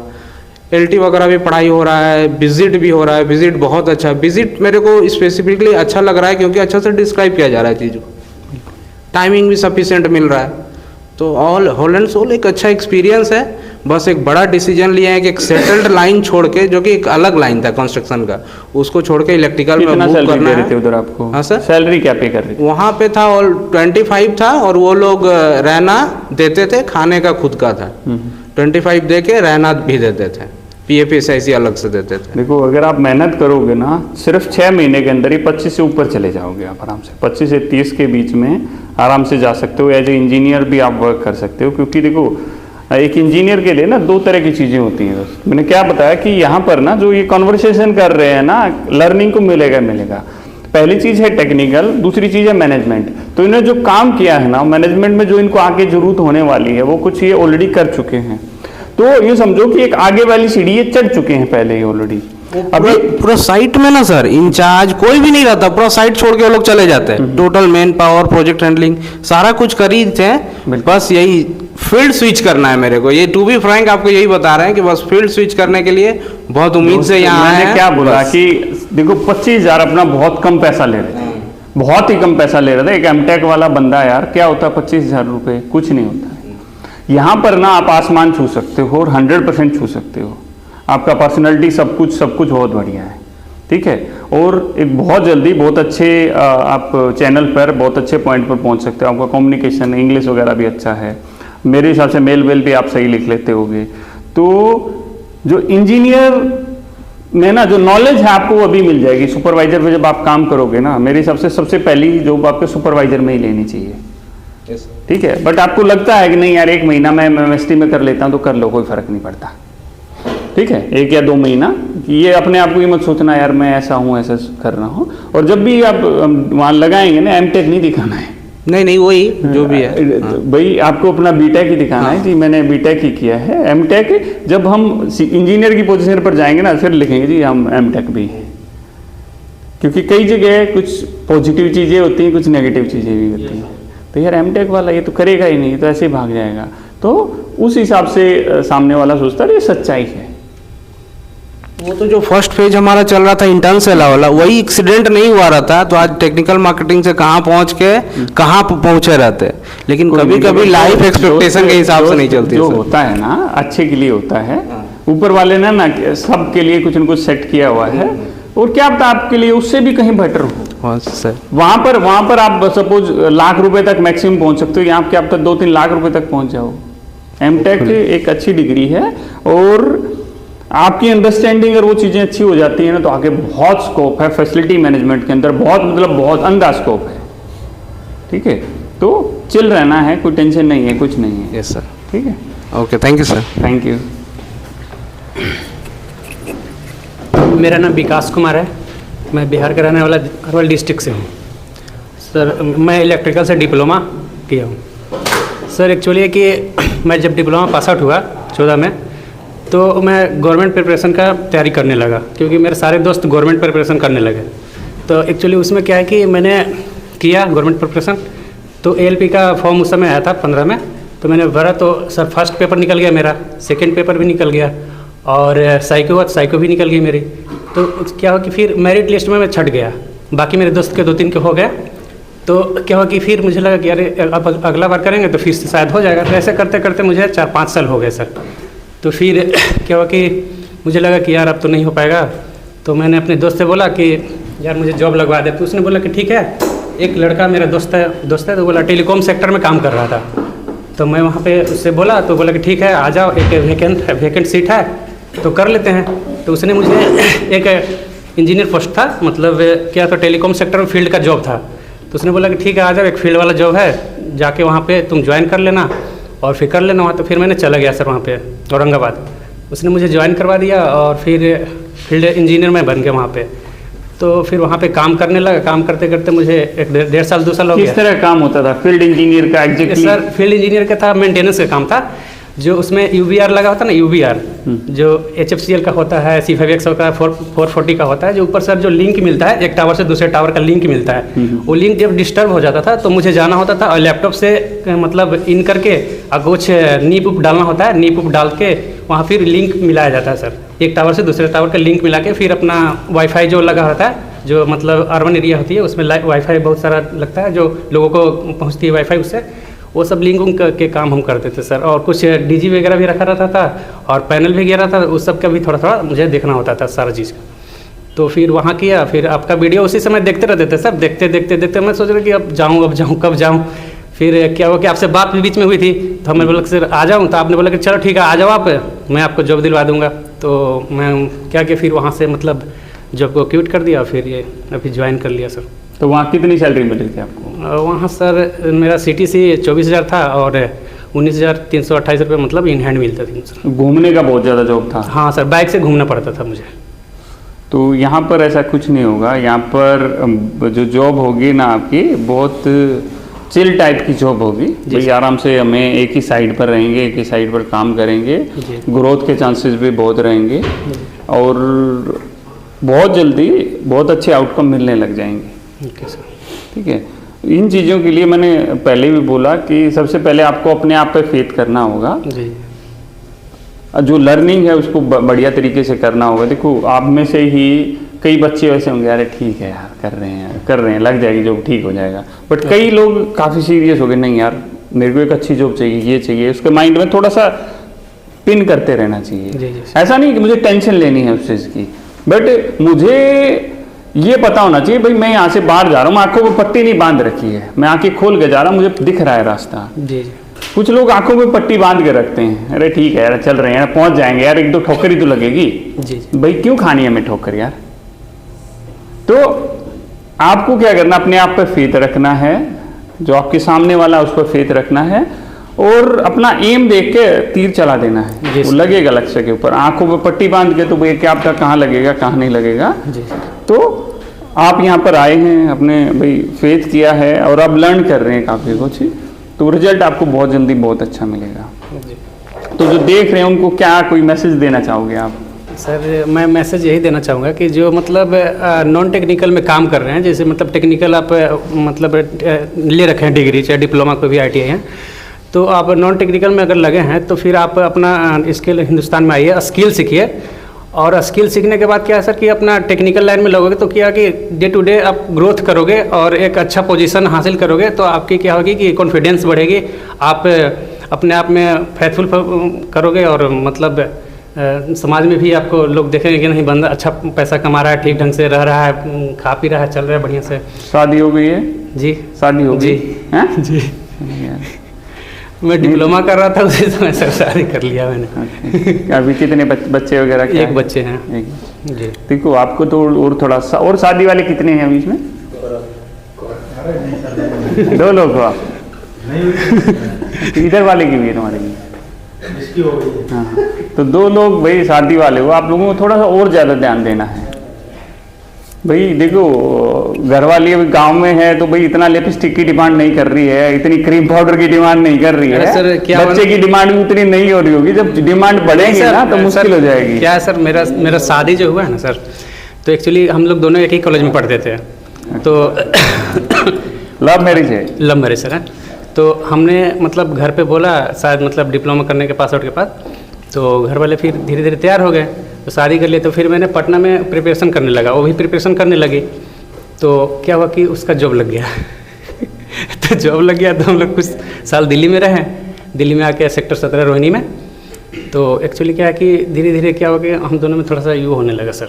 LT वगैरह भी पढ़ाई हो रहा है, विजिट भी हो रहा है। विजिट बहुत अच्छा, विजिट मेरे को स्पेसिफिकली अच्छा लग रहा है क्योंकि अच्छा से डिस्क्राइब किया जा रहा है चीज़ को, टाइमिंग भी सफिशिएंट मिल रहा है। तो ऑल होल एंड सोल एक अच्छा एक्सपीरियंस है। बस एक बड़ा डिसीजन लिया है कि एक सेटल्ड लाइन छोड़ के, जो कि एक अलग लाइन था कंस्ट्रक्शन का, उसको छोड़ के इलेक्ट्रिकल में मूव करना है। उधर आपको हाँ सर, सैलरी क्या पे कर रहे थे? वहाँ पे था और 25 था, और वो लोग रहना देते थे, खाने का खुद का था। 25 दे के रहना भी देते थे, PFSIC अलग से देते थे। देखो, अगर आप मेहनत करोगे ना, सिर्फ 6 महीने के अंदर ही 25 से ऊपर चले जाओगे आप आराम से। 25 से 30 के बीच में आराम से जा सकते हो। एज ए इंजीनियर भी आप वर्क कर सकते हो, क्योंकि देखो एक इंजीनियर के लिए ना 2 तरह की चीज़ें होती हैं। बस मैंने क्या बताया कि यहाँ पर ना जो ये कॉन्वर्सेशन कर रहे हैं ना, लर्निंग को मिलेगा। पहली चीज़ है टेक्निकल, दूसरी चीज़ है मैनेजमेंट। तो इन्होंने जो काम किया है ना मैनेजमेंट में, जो इनको आगे जरूरत होने वाली है, वो कुछ ये ऑलरेडी कर चुके हैं। तो ये समझो कि एक आगे वाली सीढ़ी ये चढ़ चुके हैं पहले ही ऑलरेडी। अभी पूरा साइट में ना सर इंचार्ज कोई भी नहीं रहता, पूरा साइट छोड़ के वो लोग चले जाते हैं। Total man power, project handling सारा कुछ कर ही थे। बस यही फील्ड स्विच करना है मेरे को। ये टू बी फ्रैंक आपको यही बता रहे हैं कि बस फील्ड स्विच करने के लिए बहुत उम्मीद से यहाँ आए हैं। मैंने क्या बोला कि देखो 25,000 अपना बहुत कम पैसा ले रहे थे, बहुत ही कम पैसा ले रहे थे। एक एमटेक वाला बंदा यार, क्या होता है 25,000 रुपये, कुछ नहीं होता है। यहाँ पर ना आप आसमान छू सकते हो और 100% छू सकते हो। आपका पर्सनैलिटी सब कुछ बहुत बढ़िया है, ठीक है। और एक बहुत जल्दी बहुत अच्छे आप चैनल पर बहुत अच्छे पॉइंट पर पहुँच सकते हो। आपका कम्युनिकेशन, इंग्लिश वगैरह भी अच्छा है। मेरे हिसाब से मेल भी आप सही लिख लेते होगे। तो जो इंजीनियर में ना जो नॉलेज है आपको वो अभी मिल जाएगी। सुपरवाइजर पे जब आप काम करोगे ना, मेरे हिसाब से सबसे पहली जॉब आपके सुपरवाइजर में ही लेनी चाहिए, ठीक है। बट आपको लगता है कि नहीं यार 1 महीना मैं MST में कर लेता हूँ, तो कर लो, कोई फर्क नहीं पड़ता, ठीक है। 1 या 2 महीना, ये अपने आप को ये मत सोचना यार मैं ऐसा हूँ, ऐसा कर रहा हूँ। और जब भी आप वहाँ लगाएंगे ना, एमटेक नहीं दिखाना है, नहीं वही जो भी है भाई आपको अपना बीटेक ही दिखाना है जी, मैंने बीटेक ही किया है। एमटेक जब हम इंजीनियर की पोजीशन पर जाएंगे ना, फिर लिखेंगे जी हम एमटेक भी हैं, क्योंकि कई जगह कुछ पॉजिटिव चीज़ें होती हैं, कुछ नेगेटिव चीज़ें भी होती हैं। तो यार एमटेक वाला ये तो करेगा ही नहीं, तो ऐसे ही भाग जाएगा। तो उस हिसाब से सामने वाला सोचता है, ये सच्चाई है। वो तो जो फर्स्ट फेज हमारा चल रहा था इंटर्न से वाला, वही एक्सीडेंट नहीं हुआ रहता तो आज टेक्निकल मार्केटिंग से कहाँ पहुँच के कहाँ पहुँचे रहते। लेकिन कभी कभी लाइफ एक्सपेक्टेशन के हिसाब से नहीं चलती। जो होता है ना अच्छे के लिए होता है, ऊपर वाले ने ना सब के लिए कुछ न कुछ सेट किया हुआ है। और क्या पता आपके लिए उससे भी कहीं बेटर हो। वहाँ पर आप सपोज लाख रुपए तक मैक्सिमम पहुँच सकते हो, यहाँ क्या पता 2-3 लाख रुपए तक पहुँच जाओ। एमटेक एक अच्छी डिग्री है, और आपकी अंडरस्टैंडिंग अगर वो चीज़ें अच्छी हो जाती हैं ना, तो आगे बहुत स्कोप है फैसिलिटी मैनेजमेंट के अंदर, बहुत अंधा स्कोप है, ठीक है। तो चिल रहना है, कोई टेंशन नहीं है, कुछ नहीं है। यस सर, ठीक है, okay, thank you sir. Thank you. मेरा नाम विकास कुमार है, मैं बिहार का रहने वाला अरवल डिस्ट्रिक्ट से हूँ। सर मैं इलेक्ट्रिकल से डिप्लोमा किया हूँ। सर एक्चुअली है कि मैं जब डिप्लोमा पास आउट हुआ 14 में, तो मैं गवर्नमेंट प्रिपरेशन का तैयारी करने लगा, क्योंकि मेरे सारे दोस्त गवर्नमेंट प्रिपरेशन करने लगे। तो एक्चुअली उसमें क्या है कि मैंने किया गवर्नमेंट प्रिपरेशन, तो ALP का फॉर्म उस समय आया था 15 में, तो मैंने भरा। तो सर फर्स्ट पेपर निकल गया मेरा, सेकंड पेपर भी निकल गया, और साइको भी निकल गई मेरी। तो क्या हुआ कि फिर मेरिट लिस्ट में मैं छट गया, बाकी मेरे दोस्त के 2-3 के हो गए। तो क्या हुआ कि फिर मुझे लगा कि अरे अब अगला बार करेंगे तो फिर से शायद हो जाएगा। तो ऐसे करते करते मुझे 4-5 साल हो गए सर। तो फिर क्या हुआ कि मुझे लगा कि यार अब तो नहीं हो पाएगा। तो मैंने अपने दोस्त से बोला कि यार मुझे जॉब लगवा दे। तो उसने बोला कि ठीक है। एक लड़का मेरा दोस्त है तो बोला टेलीकॉम सेक्टर में काम कर रहा था। तो मैं वहाँ पे उससे बोला तो बोला कि ठीक है आ जाओ, एक वैकेंट सीट है तो कर लेते हैं। तो उसने मुझे एक इंजीनियर पोस्ट था, मतलब क्या था, टेलीकॉम सेक्टर में फील्ड का जॉब था। तो उसने बोला कि ठीक है आ जाओ, एक फील्ड वाला जॉब है, जाके वहाँ पे तुम ज्वाइन कर लेना और फिर कर लेना वहाँ। तो फिर मैंने चला गया सर वहाँ पे औरंगाबाद। उसने मुझे ज्वाइन करवा दिया और फिर फील्ड इंजीनियर में बन गया वहाँ पे। तो फिर वहाँ पे काम करने लगा। काम करते करते मुझे 1.5 साल 2 साल हो गया। किस तरह काम होता था फील्ड इंजीनियर का एग्जैक्टली? सर फील्ड इंजीनियर का था, मेंटेनेंस का काम था। जो उसमें UBR लगा होता है ना, UBR जो HFCL का होता है, C5X का 440 का होता है, जो ऊपर सर जो लिंक मिलता है एक टावर से दूसरे टावर का लिंक मिलता है, वो लिंक जब डिस्टर्ब हो जाता था तो मुझे जाना होता था और लैपटॉप से मतलब इन करके और कुछ नीप उप डालना होता है, नीप उप डाल के वहाँ फिर लिंक मिलाया जाता है सर। एक टावर से दूसरे टावर का लिंक मिला के फिर अपना वाईफाई जो लगा होता है, जो मतलब अर्बन एरिया होती है उसमें वाईफाई बहुत सारा लगता है, जो लोगों को पहुँचती है वाईफाई, उससे वो सब लिंक के काम हम करते थे सर। और कुछ DG वगैरह भी रखा रहता था और पैनल भी गिरा था, उस सब का भी थोड़ा थोड़ा मुझे देखना होता था सारा चीज़ का। तो फिर वहाँ किया, फिर आपका वीडियो उसी समय देखते रहते थे सर। देखते देखते देखते मैं सोच रहा कि अब जाऊँ कब जाऊँ। फिर क्या हुआ कि आपसे बात भी बीच में हुई थी, तो हमें बोला कि सर आ जाऊँ। तो आपने बोला कि चलो ठीक है आ जाओ आप, मैं आपको जॉब दिलवा दूँगा। तो मैं क्या कि फिर वहाँ से मतलब जॉब को क्विट कर दिया, फिर ये अभी ज्वाइन कर लिया सर। तो वहाँ कितनी सैलरी मिली थी आपको? वहाँ सर मेरा CTC 24,000 था और 19,328 रुपये मतलब इन हैंड मिलता था सर। घूमने का बहुत ज़्यादा जॉब था? हाँ सर, बाइक से घूमना पड़ता था मुझे। तो यहाँ पर ऐसा कुछ नहीं होगा। यहाँ पर जो जॉब होगी ना आपकी, बहुत चिल टाइप की जॉब होगी। भाई आराम से हमें एक ही साइड पर रहेंगे, एक ही साइड पर काम करेंगे, ग्रोथ के चांसेस भी बहुत रहेंगे और बहुत जल्दी बहुत अच्छे आउटकम मिलने लग जाएंगे। ओके सर, ठीक है। इन चीज़ों के लिए मैंने पहले भी बोला कि सबसे पहले आपको अपने आप पे फेथ करना होगा जी। जो लर्निंग है उसको बढ़िया तरीके से करना होगा। देखो आप में से ही कई बच्चे वैसे होंगे, अरे ठीक है यार कर रहे हैं लग जाएगी जॉब, ठीक हो जाएगा। बट कई लोग काफ़ी सीरियस हो गए, नहीं यार मेरे को एक अच्छी जॉब चाहिए, ये चाहिए। उसके माइंड में थोड़ा सा पिन करते रहना चाहिए। ऐसा नहीं कि मुझे टेंशन लेनी है उस चीज़ की, बट मुझे ये पता होना चाहिए भाई मैं यहाँ से बाहर जा रहा हूँ, आंखों को पट्टी नहीं बांध रखी है, मैं आंखें खोल के जा रहा हूँ, मुझे दिख रहा है रास्ता। जी। कुछ लोग आंखों में पट्टी बांध के रखते हैं, अरे ठीक है यार चल रहे हैं यार, पहुंच जाएंगे यार, 1-2 ठोकर ही तो लगेगी। जी। भाई क्यों खानी है हमें ठोकर यार? तो आपको क्या करना, अपने आप पर फेथ रखना है, जो आपके सामने वाला उस पर फेथ रखना है और अपना एम देख के तीर चला देना है। वो लगेगा लक्ष्य के ऊपर। आंखों में पट्टी बांध के तो भाई क्या पता कहाँ लगेगा कहाँ नहीं लगेगा। तो आप यहाँ पर आए हैं, अपने भाई फेथ किया है और अब लर्न कर रहे हैं काफ़ी कुछ, तो रिजल्ट आपको बहुत जल्दी बहुत अच्छा मिलेगा। तो जो देख रहे हैं उनको क्या कोई मैसेज देना चाहोगे आप? सर मैं मैसेज यही देना चाहूँगा कि जो मतलब नॉन टेक्निकल में काम कर रहे हैं, जैसे मतलब टेक्निकल आप मतलब ले रखे हैं डिग्री, चाहे डिप्लोमा कोई भी ITI है, तो आप नॉन टेक्निकल में अगर लगे हैं तो फिर आप अपना स्किल हिंदुस्तान में आइए, स्किल सीखिए। और स्किल सीखने के बाद क्या है सर कि अपना टेक्निकल लाइन में लगोगे तो क्या कि डे टू डे आप ग्रोथ करोगे और एक अच्छा पोजीशन हासिल करोगे, तो आपकी क्या होगी कि कॉन्फिडेंस बढ़ेगी, आप अपने आप में फेथफुल करोगे और मतलब समाज में भी आपको लोग देखेंगे कि नहीं बंदा अच्छा पैसा कमा रहा है, ठीक ढंग से रह रहा है, खा पी रहा है, चल रहा है बढ़िया से। शादी हो गई है? जी शादी हो गई है जी। मैं डिप्लोमा कर रहा था उसी समय सर शादी कर लिया मैंने। अभी कितने बच्चे वगैरह? क्या एक बच्चे हैं। जी। देखो आपको तो और थोड़ा सा और शादी वाले कितने हैं अभी इसमें? 2 लोग हो आप? इधर वाले की भी है तुम्हारे भी? हाँ, तो 2 लोग भाई शादी वाले हो, आप लोगों को थोड़ा सा और ज़्यादा ध्यान देना है भाई। देखो घर वाली अभी गांव में है तो भाई इतना लिपस्टिक की डिमांड नहीं कर रही है, इतनी क्रीम पाउडर की डिमांड नहीं कर रही है। सर क्या बच्चे की डिमांड भी उतनी नहीं हो रही होगी, जब डिमांड बढ़ेगी ना तो मुश्किल हो जाएगी। क्या है सर, मेरा शादी जो हुआ है ना सर, तो एक्चुअली हम लोग दोनों एक ही कॉलेज में पढ़ते थे। तो लव मैरिज है? लव मैरिज सर है। तो हमने मतलब घर पे बोला शायद मतलब डिप्लोमा करने के पास आउट के बाद, तो घर वाले फिर धीरे धीरे तैयार हो गए। तो शादी कर लिया, तो फिर मैंने पटना में प्रिपरेशन करने लगा, वो भी प्रिपरेशन करने लगी। तो क्या हुआ कि उसका जॉब लग गया तो जॉब लग गया तो हम लोग कुछ साल दिल्ली में रहे, दिल्ली में आके सेक्टर 17 रोहिणी में। तो एक्चुअली क्या है कि धीरे धीरे क्या हो गया, हम दोनों में थोड़ा सा यू होने लगा सर,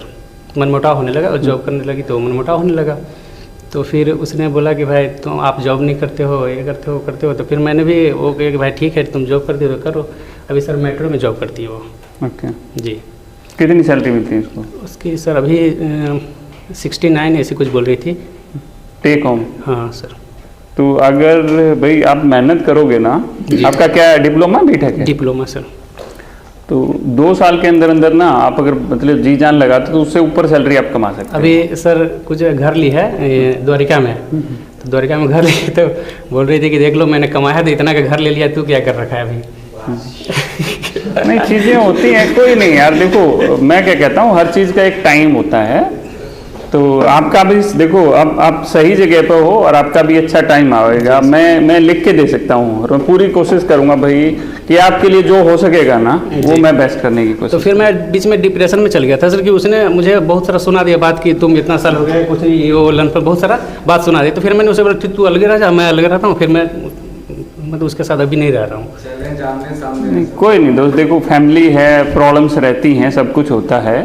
मनमुटाव होने लगा, और जॉब करने लगी तो मनमुटाव होने लगा। तो फिर उसने बोला कि भाई तुम आप जॉब नहीं करते हो, ये करते हो। तो फिर मैंने भी वो कहा कि भाई ठीक है तुम जॉब करते हो तो करो। अभी सर मेट्रो में जॉब करती है वो। ओके जी। कितनी सैलरी मिलती है उसको? उसकी सर अभी 69 ऐसी कुछ बोल रही थी टेक होम। हाँ सर। तो अगर भाई आप मेहनत करोगे ना, आपका क्या डिप्लोमा बीटेक है? Diploma sir. तो 2 साल के अंदर अंदर ना आप अगर मतलब जी जान लगाते तो उससे ऊपर सैलरी आप कमा सकते हैं। अभी सर कुछ घर ली है द्वारिका में, तो द्वारिका में घर ली तो बोल रही थी कि देख लो मैंने कमाया तो इतना का घर ले लिया, तू क्या कर रखा है अभी? नहीं, चीज़ें होती हैं, कोई नहीं यार। देखो मैं क्या कहता हूँ, हर चीज़ का एक टाइम होता है। तो आपका भी देखो, अब आप सही जगह पर हो और आपका भी अच्छा टाइम आएगा। मैं लिख के दे सकता हूँ और मैं पूरी कोशिश करूँगा भाई कि आपके लिए जो हो सकेगा ना वो मैं बेस्ट करने की कोशिश। तो फिर मैं बीच में डिप्रेशन में चल गया था सर, कि उसने मुझे बहुत सारा सुना दिया बात कि तुम इतना साल हो गया कुछ नहीं, ये वो लन पर बहुत सारा बात सुना दी। तो फिर मैंने उसे बोला ठीक तू अलग रह जा, मैं अलग रहता हूँ। फिर मैं मतलब उसके साथ अभी नहीं रह रहा हूँ। कोई नहीं दोस्त, देखो फैमिली है, प्रॉब्लम्स रहती हैं, सब कुछ होता है,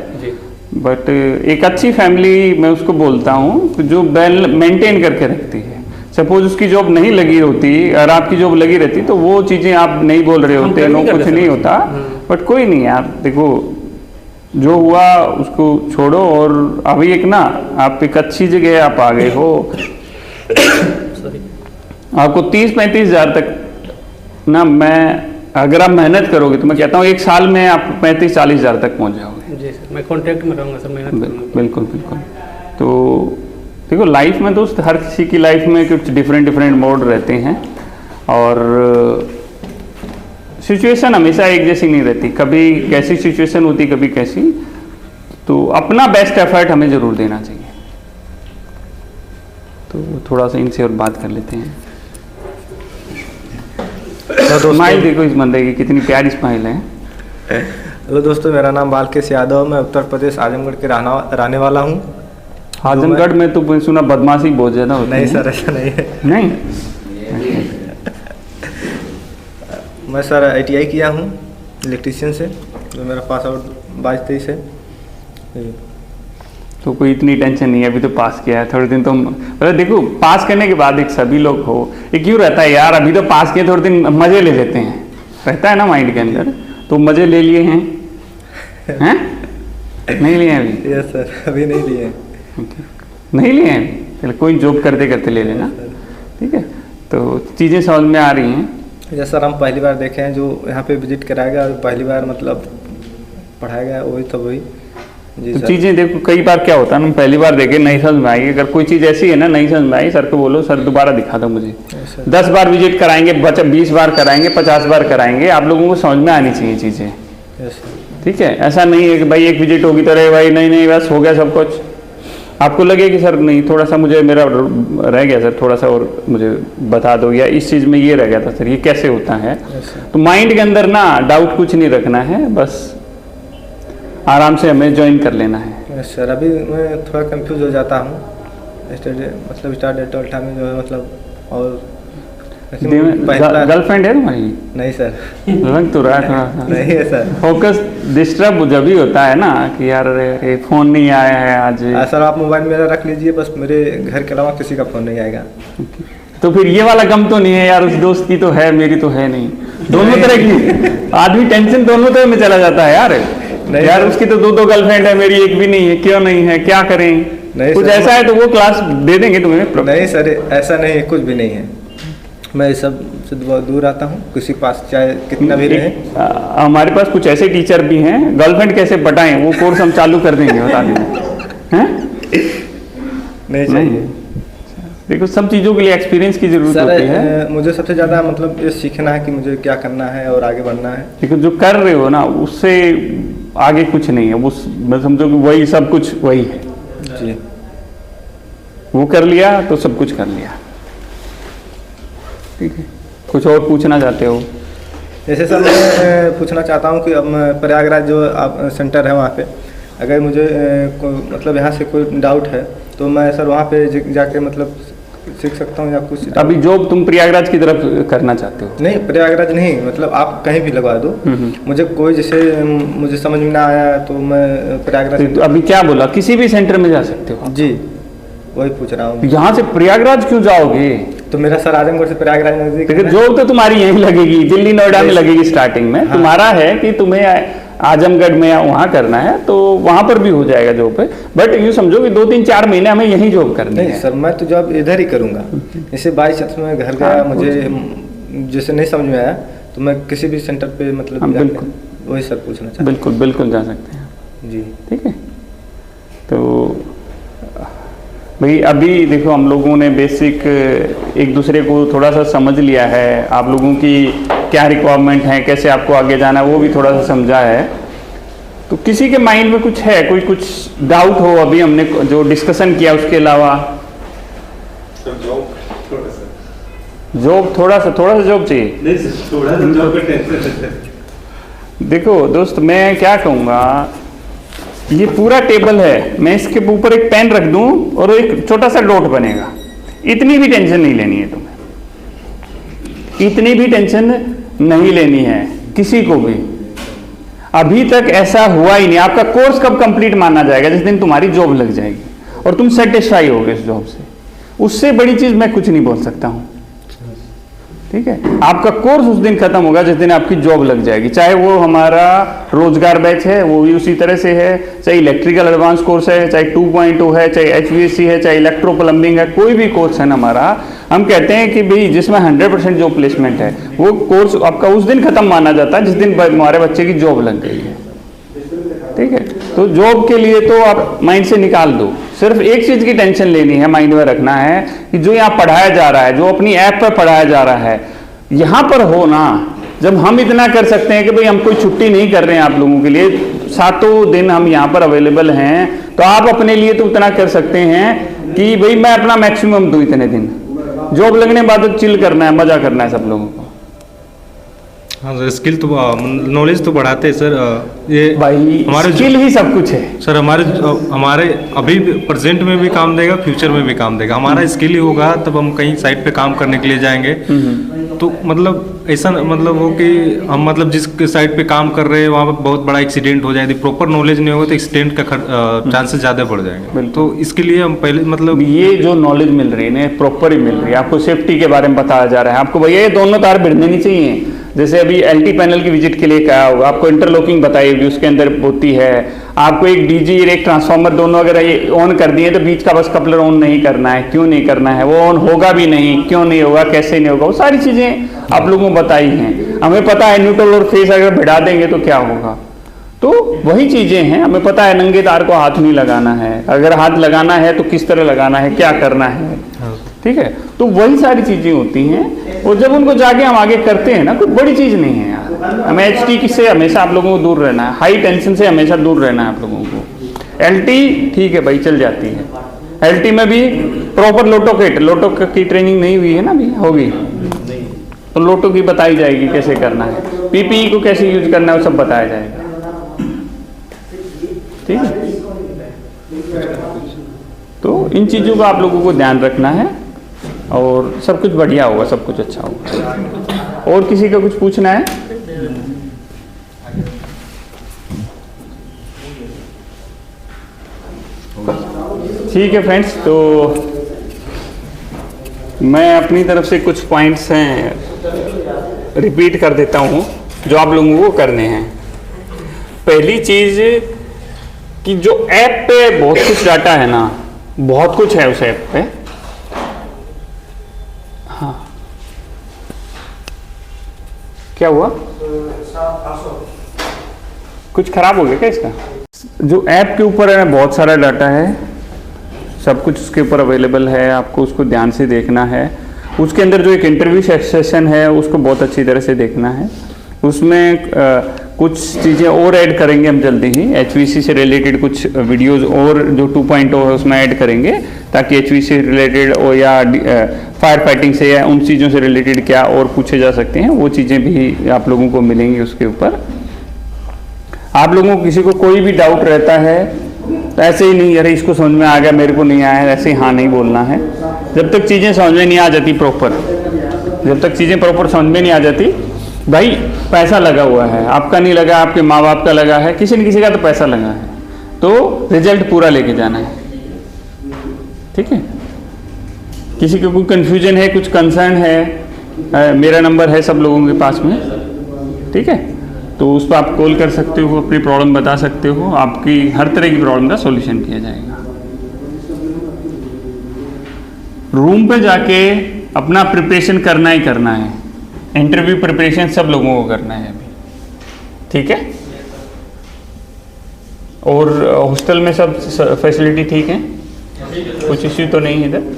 बट एक अच्छी फैमिली मैं उसको बोलता हूँ जो मेंटेन करके रखती है। सपोज उसकी जॉब नहीं लगी होती और आपकी जॉब लगी रहती तो वो चीज़ें आप नहीं बोल रहे होते, नो कुछ नहीं होता। बट कोई नहीं यार, देखो जो हुआ उसको छोड़ो। और अभी एक ना आप एक अच्छी जगह आप आ गए हो, आपको 30-35 हज़ार तक ना, मैं अगर आप मेहनत करोगे तो मैं कहता हूँ 1 साल में आप 35-40 हज़ार तक पहुँच जाओगे। जी सर, मैं कॉन्टैक्ट में रहूँगा सर, मेहनत करूँगा। बिल्कुल बिल्कुल। तो देखो लाइफ में दोस्त, हर किसी की लाइफ में कुछ डिफरेंट मोड रहते हैं और सिचुएशन हमेशा एक जैसी नहीं रहती, कभी कैसी सिचुएशन होती कभी कैसी। तो अपना बेस्ट एफर्ट हमें ज़रूर देना चाहिए। तो थोड़ा सा इनसे और बात कर लेते हैं। स्माइल देखो इस बंदे की, कितनी प्यारी स्माइल है। हेलो दोस्तों, मेरा नाम बालकेश यादव, मैं उत्तर प्रदेश आजमगढ़ के रहने वाला हूँ। आजमगढ़ में तो सुना बदमाशी बहुत ज़्यादा होती है। नहीं सर, ऐसा नहीं है। नहीं, मैं सर ITI किया हूँ इलेक्ट्रीशियन से, तो मेरा पास आउट 22-23 है। तो कोई इतनी टेंशन नहीं है, अभी तो पास किया है, थोड़े दिन तो मतलब देखो पास करने के बाद एक सभी लोग हो, एक क्यों रहता है यार, अभी तो पास किए थोड़े दिन मज़े ले लेते हैं, रहता है ना माइंड के अंदर। तो मज़े ले लिए हैं? नहीं लिए हैं अभी? यस सर, अभी नहीं लिए हैं। नहीं लिए हैं, चलो कोई जॉब करते करते ले लेना, ठीक है। तो चीज़ें समझ में आ रही हैं। यस सर, हम पहली बार देखे हैं जो यहाँ पे विजिट कराया गया, पहली बार मतलब पढ़ाया गया वही तो वही। तो चीज़ें देखो कई बार क्या होता है ना, पहली बार देखे नहीं समझ में आई, अगर कोई चीज़ ऐसी है ना नहीं समझ में आई, सर को बोलो सर दोबारा दिखा दो मुझे। 10 बार विजिट कराएंगे, 20 बार कराएंगे, 50 बार कराएंगे, आप लोगों को समझ में आनी चाहिए चीज़ें, ठीक है। ऐसा नहीं है कि भाई एक विजिट होगी तो अरे भाई नहीं बस हो गया सब कुछ। आपको लगे कि सर नहीं थोड़ा सा मुझे मेरा रह गया सर, थोड़ा सा और मुझे बता दो, या इस चीज़ में ये रह गया था सर, ये कैसे होता है। तो माइंड के अंदर ना डाउट कुछ नहीं रखना है, बस आराम से हमें ज्वाइन कर लेना है। सर अभी मैं थोड़ा कंफ्यूज हो जाता हूँ, मतलब स्टार्ट डेट वाले में जो है मतलब, और गर्लफ्रेंड है तुम्हारी? नहीं सर, लग तो रहा था। नहीं है सर। फोकस डिस्टर्ब जब भी होता है ना कि यार ये फ़ोन नहीं आया है आज। सर आप मोबाइल मेरा रख लीजिए, बस मेरे घर के अलावा किसी का फ़ोन नहीं आएगा। तो फिर ये वाला गम तो नहीं है यार, उस दोस्त की तो है, मेरी तो है नहीं। दोनों तरह की आदमी टेंशन दोनों तरह में चला जाता है यार। यार उसकी तो 2 गर्लफ्रेंड है, मेरी एक भी नहीं है, क्यों नहीं है, क्या करें? नहीं कुछ ऐसा है तो वो क्लास दे देंगे तुम्हें। नहीं सर, ऐसा नहीं है, कुछ भी नहीं है। मैं सब से दूर आता हूँ, किसी पास चाहे कितना भी रहे। हमारे पास कुछ ऐसे टीचर भी हैं, गर्लफ्रेंड कैसे पटाएं वो कोर्स हम चालू कर देंगे, बता देंगे। नहीं चाहिए। देखो सब चीज़ों के लिए एक्सपीरियंस की जरूरत होती है। मुझे सबसे ज़्यादा मतलब ये सीखना है कि मुझे क्या करना है और आगे बढ़ना है। लेकिन जो कर रहे हो ना उससे आगे कुछ नहीं है, वो मैं समझो कि वही सब कुछ वही है जी। वो कर लिया तो सब कुछ कर लिया, ठीक है। कुछ और पूछना चाहते हो? जैसे सर मैं पूछना चाहता हूँ कि अब प्रयागराज जो आप सेंटर है वहाँ पे अगर मुझे मतलब यहाँ से कोई डाउट है तो मैं सर वहाँ पे जाके मतलब सीख सकता हूँ या कुछ? अभी जॉब तुम प्रयागराज की तरफ करना चाहते हो? नहीं, प्रयागराज नहीं, मतलब आप कहीं भी लगवा दो। मुझे कोई जैसे मुझे समझ में ना आया तो मैं प्रयागराज। तो अभी क्या बोला, किसी भी सेंटर में जा सकते हो? जी वही पूछ रहा हूँ। यहाँ से प्रयागराज क्यों जाओगे? तो मेरा सर आजमगढ़ से प्रयागराज नजदीक। जॉब तो तुम्हारी यहीं लगेगी, दिल्ली नोएडा में लगेगी स्टार्टिंग में। तुम्हारा है कि तुम्हें आजमगढ़ में या वहाँ करना है तो वहाँ पर भी हो जाएगा जॉब पे, बट यूँ समझो कि 2-3-4 महीने हमें यहीं जॉब करनी है। सर मैं तो जॉब इधर ही करूँगा। जैसे 22 में घर गया, मुझे जैसे नहीं समझ में आया तो मैं किसी भी सेंटर पे मतलब बिल्कुल वही सर पूछना चाहता हूँ। बिल्कुल बिल्कुल जा सकते हैं जी, ठीक है। तो भाई अभी देखो हम लोगों ने बेसिक एक दूसरे को थोड़ा सा समझ लिया है, आप लोगों की क्या रिक्वायरमेंट है, कैसे आपको आगे जाना है वो भी थोड़ा सा समझा है। तो किसी के माइंड में कुछ है, कोई कुछ डाउट हो अभी हमने जो डिस्कशन किया उसके अलावा? जॉब थोड़ा सा जॉब चाहिए। नहीं सर, थोड़ा सा जॉब का टेंशन। देखो दोस्त मैं क्या कहूँगा, ये पूरा टेबल है, मैं इसके ऊपर एक पेन रख दूं और एक छोटा सा डॉट बनेगा, इतनी भी टेंशन नहीं लेनी है तुम्हें, इतनी भी टेंशन नहीं लेनी है किसी को भी। अभी तक ऐसा हुआ ही नहीं। आपका कोर्स कब कंप्लीट माना जाएगा? जिस दिन तुम्हारी जॉब लग जाएगी और तुम सेटिस्फाई होगे इस जॉब से। उससे बड़ी चीज मैं कुछ नहीं बोल सकता हूं, ठीक है। आपका कोर्स उस दिन खत्म होगा जिस दिन आपकी जॉब लग जाएगी, चाहे वो हमारा रोजगार बैच है वो भी उसी तरह से है, चाहे इलेक्ट्रिकल एडवांस कोर्स है, चाहे 2.0 है, चाहे HVAC है, चाहे इलेक्ट्रो प्लम्बिंग है, कोई भी कोर्स है ना हमारा, हम कहते हैं कि भाई जिसमें 100% जॉब प्लेसमेंट है वो कोर्स आपका उस दिन खत्म माना जाता है जिस दिन हमारे बच्चे की जॉब लग गई है, ठीक है। तो जॉब के लिए तो आप माइंड से निकाल दो, सिर्फ एक चीज की टेंशन लेनी है, माइंड में रखना है कि जो यहाँ पढ़ाया जा रहा है, जो अपनी ऐप पर पढ़ाया जा रहा है, यहाँ पर हो ना। जब हम इतना कर सकते हैं कि भाई हम कोई छुट्टी नहीं कर रहे हैं आप लोगों के लिए, 7 दिन हम यहाँ पर अवेलेबल हैं, तो आप अपने लिए तो उतना कर सकते हैं कि भाई मैं अपना मैक्सिमम दूं इतने दिन। जॉब लगने के बाद तो चिल करना है, मजा करना है सब लोगों को। हाँ सर, स्किल तो नॉलेज तो बढ़ाते हैं सर। ये भाई हमारे स्किल ही सब कुछ है सर। हमारे अभी प्रेजेंट में भी काम देगा, फ्यूचर में भी काम देगा। हमारा स्किल ही होगा तब हम कहीं साइट पे काम करने के लिए जाएंगे। तो मतलब ऐसा मतलब हो कि हम मतलब जिस साइट पे काम कर रहे हैं वहाँ पर बहुत बड़ा एक्सीडेंट हो जाए, यदि प्रॉपर नॉलेज नहीं होगा तो एक्सीडेंट का चांसेस ज़्यादा बढ़ जाएंगे। तो इसके लिए हम पहले मतलब ये जो नॉलेज मिल रही है ना प्रॉपर ही मिल रही है, आपको सेफ्टी के बारे में बताया जा रहा है, आपको भैया ये दोनों तार भिड़ने नहीं चाहिए। जैसे अभी LT पैनल की विजिट के लिए क्या होगा, आपको इंटरलॉकिंग बताई होगी, उसके अंदर होती है। आपको एक DG और एक ट्रांसफार्मर दोनों अगर ये ऑन कर दिए तो बीच का बस कपलर ऑन नहीं करना है, क्यों नहीं करना है, वो ऑन होगा भी नहीं, क्यों नहीं होगा, कैसे नहीं होगा, वो सारी चीजें आप लोगों को बताई हैं। हमें पता है न्यूट्रल और फेस अगर भिड़ा देंगे तो क्या होगा, तो वही चीजें हैं। हमें पता है नंगे तार को हाथ नहीं लगाना है, अगर हाथ लगाना है तो किस तरह लगाना है, क्या करना है, ठीक है। तो वही सारी चीजें होती हैं और जब उनको जाके हम आगे करते हैं ना, कोई बड़ी चीज नहीं है यार। हमें HT से हमेशा आप लोगों को दूर रहना है, हाई टेंशन से हमेशा दूर रहना है आप लोगों को। LT ठीक है भाई, चल जाती है। LT में भी प्रॉपर लोटो की ट्रेनिंग नहीं हुई है ना, अभी होगी तो लोटो की बताई जाएगी कैसे करना है, PPE को कैसे यूज करना है वो सब बताया जाएगा, ठीक है। तो इन चीज़ों का आप लोगों को ध्यान रखना है और सब कुछ बढ़िया होगा, सब कुछ अच्छा होगा। और किसी का कुछ पूछना है? ठीक है फ्रेंड्स, तो मैं अपनी तरफ से कुछ पॉइंट्स हैं रिपीट कर देता हूँ जो आप लोगों को करने हैं। पहली चीज़ कि जो ऐप पे बहुत कुछ डाटा है ना, बहुत कुछ है उस ऐप पे। हाँ क्या हुआ, कुछ खराब हो गया क्या इसका? जो ऐप के ऊपर है बहुत सारा डाटा है, सब कुछ उसके ऊपर अवेलेबल है, आपको उसको ध्यान से देखना है। उसके अंदर जो एक इंटरव्यू सेशन है उसको बहुत अच्छी तरह से देखना है। उसमें कुछ चीज़ें और ऐड करेंगे हम जल्दी ही, HVC से रिलेटेड कुछ वीडियोस और जो 2.0 है उसमें ऐड करेंगे, ताकि HVC से रिलेटेड और या फायर फाइटिंग से या उन चीज़ों से रिलेटेड क्या और पूछे जा सकते हैं, वो चीज़ें भी आप लोगों को मिलेंगी उसके ऊपर। आप लोगों को किसी को कोई भी डाउट रहता है तो ऐसे ही नहीं, अरे इसको समझ में आ गया मेरे को नहीं आया, ऐसे ही हाँ नहीं बोलना है। जब तक चीज़ें समझ में नहीं आ जाती प्रॉपर, जब तक चीज़ें प्रॉपर समझ में नहीं आ जाती, भाई पैसा लगा हुआ है, आपका नहीं लगा, आपके माँ बाप का लगा है, किसी न किसी का तो पैसा लगा है, तो रिजल्ट पूरा लेके जाना है, ठीक है। किसी को कोई कन्फ्यूजन है, कुछ कंसर्न है, मेरा नंबर है सब लोगों के पास में, ठीक है, तो उस पर आप कॉल कर सकते हो, अपनी प्रॉब्लम बता सकते हो, आपकी हर तरह की प्रॉब्लम का सॉल्यूशन किया जाएगा। रूम पे जाके अपना प्रिपरेशन करना ही करना है, इंटरव्यू प्रिपरेशन सब लोगों को करना है अभी, ठीक है। और हॉस्टल में सब फैसिलिटी ठीक है, कुछ इश्यू तो नहीं है इधर।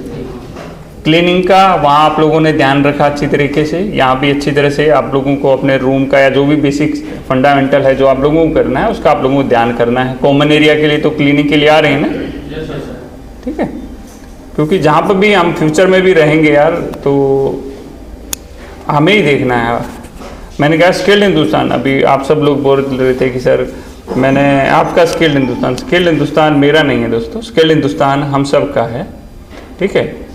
क्लीनिंग का वहाँ आप लोगों ने ध्यान रखा अच्छी तरीके से, यहाँ भी अच्छी तरह से आप लोगों को अपने रूम का या जो भी बेसिक फंडामेंटल है जो आप लोगों को करना है उसका आप लोगों को ध्यान करना है। कॉमन एरिया के लिए तो क्लीनिंग के लिए आ रहे हैं ना, ठीक है, क्योंकि जहाँ पर भी हम फ्यूचर में भी रहेंगे यार, तो हमें ही देखना है। मैंने कहा स्किल्ड हिंदुस्तान, अभी आप सब लोग बोल रहे थे कि सर मैंने आपका स्किल्ड हिंदुस्तान, स्किल्ड हिंदुस्तान मेरा नहीं है दोस्तों, स्किल्ड हिंदुस्तान हम सब का है, ठीक है।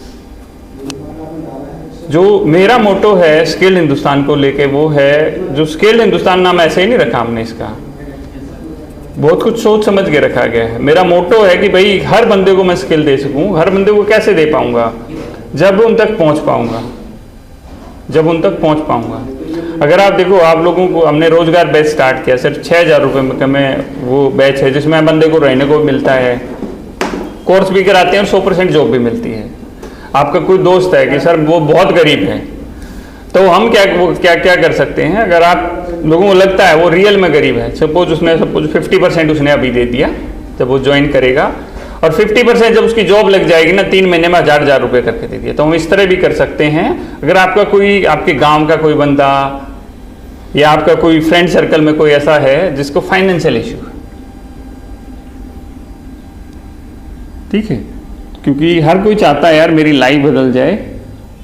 जो मेरा मोटो है स्किल्ड हिंदुस्तान को लेके वो है, जो स्किल्ड हिंदुस्तान नाम ऐसे ही नहीं रखा हमने, इसका बहुत कुछ सोच समझ के रखा गया है। मेरा मोटो है कि भाई हर बंदे को मैं स्किल दे सकूं। हर बंदे को कैसे दे पाऊंगा? जब उन तक पहुंच पाऊंगा, जब उन तक पहुंच पाऊंगा। अगर आप देखो, आप लोगों को हमने रोजगार बैच स्टार्ट किया, सिर्फ 6,000 रुपये में वो बैच है जिसमें बंदे को रहने को मिलता है, कोर्स भी कराते हैं और 100% जॉब भी मिलती है। आपका कोई दोस्त है कि सर वो बहुत गरीब है, तो हम क्या कर सकते हैं? अगर आप लोगों को लगता है वो रियल में गरीब है, सपोज 50% उसने अभी दे दिया जब वो ज्वाइन करेगा, और 50% जब उसकी जॉब लग जाएगी ना 3 महीने में 1,000 रुपये करके दे दिया, तो हम इस तरह भी कर सकते हैं। अगर आपका कोई, आपके गांव का कोई बंदा या आपका कोई फ्रेंड सर्कल में कोई ऐसा है जिसको फाइनेंशियल इश्यू है, ठीक है, क्योंकि हर कोई चाहता है यार मेरी लाइफ बदल जाए,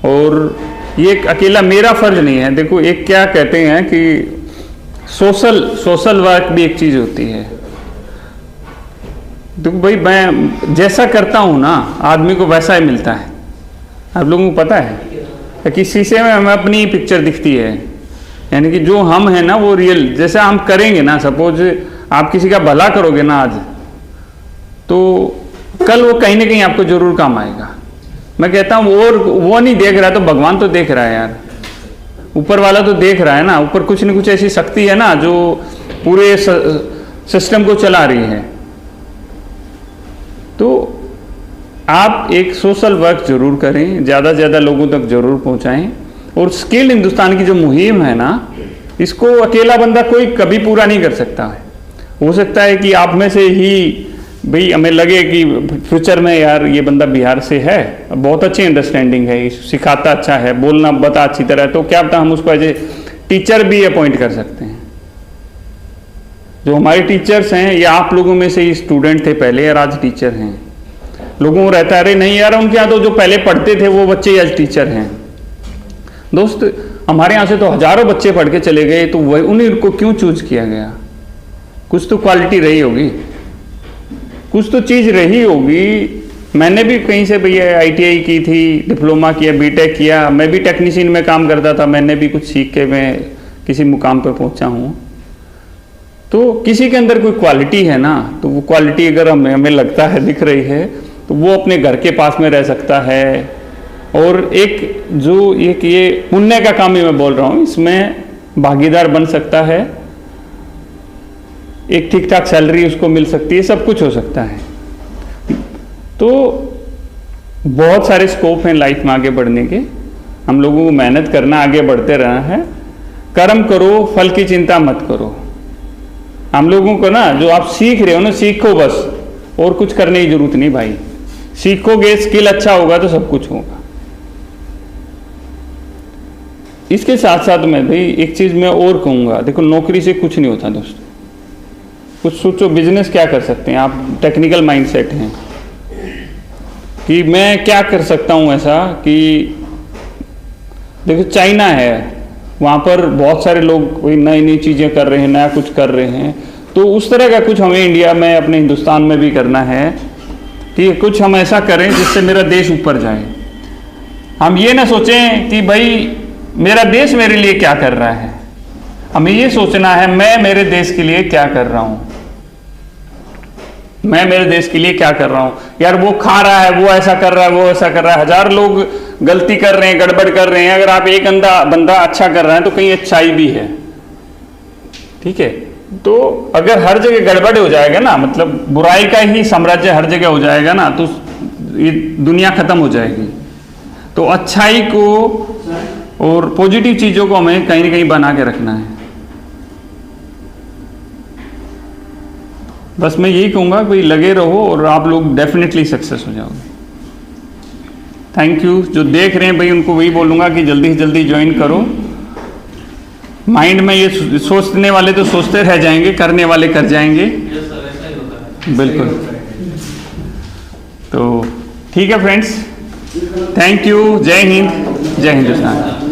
और ये अकेला मेरा फर्ज नहीं है। देखो, एक क्या कहते हैं कि सोशल वर्क भी एक चीज होती है। देखो भाई, मैं जैसा करता हूं ना आदमी को वैसा ही मिलता है। आप लोगों को पता है कि शीशे में हमें अपनी पिक्चर दिखती है, यानी कि जो हम हैं ना वो रियल, जैसा हम करेंगे ना, सपोज आप किसी का भला करोगे ना आज, तो कल वो कहीं ना कहीं आपको जरूर काम आएगा। मैं कहता हूँ और वो नहीं देख रहा तो भगवान तो देख रहा है यार, ऊपर वाला तो देख रहा है ना। ऊपर कुछ न कुछ ऐसी शक्ति है ना जो पूरे सिस्टम को चला रही है। तो आप एक सोशल वर्क जरूर करें, ज़्यादा से ज़्यादा लोगों तक जरूर पहुंचाएं। और स्किल्ड हिंदुस्तान की जो मुहिम है ना, इसको अकेला बंदा कोई कभी पूरा नहीं कर सकता है। हो सकता है कि आप में से ही भाई हमें लगे कि फ्यूचर में यार ये बंदा बिहार से है, बहुत अच्छी अंडरस्टैंडिंग है, सिखाता अच्छा है, बोलना बता अच्छी तरह, तो क्या पता हम उसको एज ए टीचर भी अपॉइंट कर सकते हैं। जो हमारे टीचर्स हैं, या आप लोगों में से ही स्टूडेंट थे पहले और आज टीचर हैं। लोगों को रहता है अरे नहीं यार, उनके यहाँ तो जो पहले पढ़ते थे वो बच्चे आज टीचर हैं। दोस्त, हमारे यहाँ से तो हजारों बच्चे पढ़ के चले गए, तो वही उन्हीं को क्यों चूज किया गया? कुछ तो क्वालिटी रही होगी, कुछ तो चीज़ रही होगी। मैंने भी कहीं से भैया ITI की थी, डिप्लोमा किया, BTech किया, मैं भी टेक्नीशियन में काम करता था, मैंने भी कुछ सीख के मैं किसी मुकाम पर पहुंचा हूँ। तो किसी के अंदर कोई क्वालिटी है ना, तो वो क्वालिटी अगर हमें लगता है दिख रही है, तो वो अपने घर के पास में रह सकता है। और एक जो ये पुण्य का काम ही मैं बोल रहा हूँ, इसमें भागीदार बन सकता है, एक ठीक ठाक सैलरी उसको मिल सकती है, सब कुछ हो सकता है। तो बहुत सारे स्कोप हैं लाइफ में आगे बढ़ने के। हम लोगों को मेहनत करना, आगे बढ़ते रहना है। कर्म करो, फल की चिंता मत करो। हम लोगों को ना, जो आप सीख रहे हो ना, सीखो बस, और कुछ करने की जरूरत नहीं भाई। सीखोगे, स्किल अच्छा होगा तो सब कुछ होगा। इसके साथ साथ मैं भाई एक चीज़ मैं और कहूँगा, देखो नौकरी से कुछ नहीं होता दोस्तों, कुछ सोचो बिजनेस क्या कर सकते हैं आप, टेक्निकल माइंडसेट हैं कि मैं क्या कर सकता हूँ ऐसा कि देखो चाइना है, वहाँ पर बहुत सारे लोग वही नई नई चीज़ें कर रहे हैं, नया कुछ कर रहे हैं, तो उस तरह का कुछ हमें इंडिया में अपने हिंदुस्तान में भी करना है कि कुछ हम ऐसा करें जिससे मेरा देश ऊपर जाए। हम ये ना सोचें कि भाई मेरा देश मेरे लिए क्या कर रहा है, हमें ये सोचना है मैं मेरे देश के लिए क्या कर रहा हूँ, मैं मेरे देश के लिए क्या कर रहा हूँ। यार वो खा रहा है, वो ऐसा कर रहा है, वो ऐसा कर रहा है, 1000 लोग गलती कर रहे हैं, गड़बड़ कर रहे हैं, अगर आप एक बंदा अच्छा कर रहा है तो कहीं अच्छाई भी है, ठीक है। तो अगर हर जगह गड़बड़ हो जाएगा ना, मतलब बुराई का ही साम्राज्य हर जगह हो जाएगा ना, तो ये दुनिया खत्म हो जाएगी। तो अच्छाई को और पॉजिटिव चीज़ों को हमें कहीं ना कहीं बना के रखना है। बस मैं यही कहूँगा कि लगे रहो और आप लोग डेफिनेटली सक्सेस हो जाओगे। Thank you. जो देख रहे हैं भाई उनको वही बोलूँगा कि जल्दी से जल्दी ज्वाइन करो। माइंड में ये सोचने वाले तो सोचते रह जाएंगे, करने वाले कर जाएंगे। बिल्कुल। तो ठीक है फ्रेंड्स, थैंक यू। जय हिंद, जय हिंदुस्तान।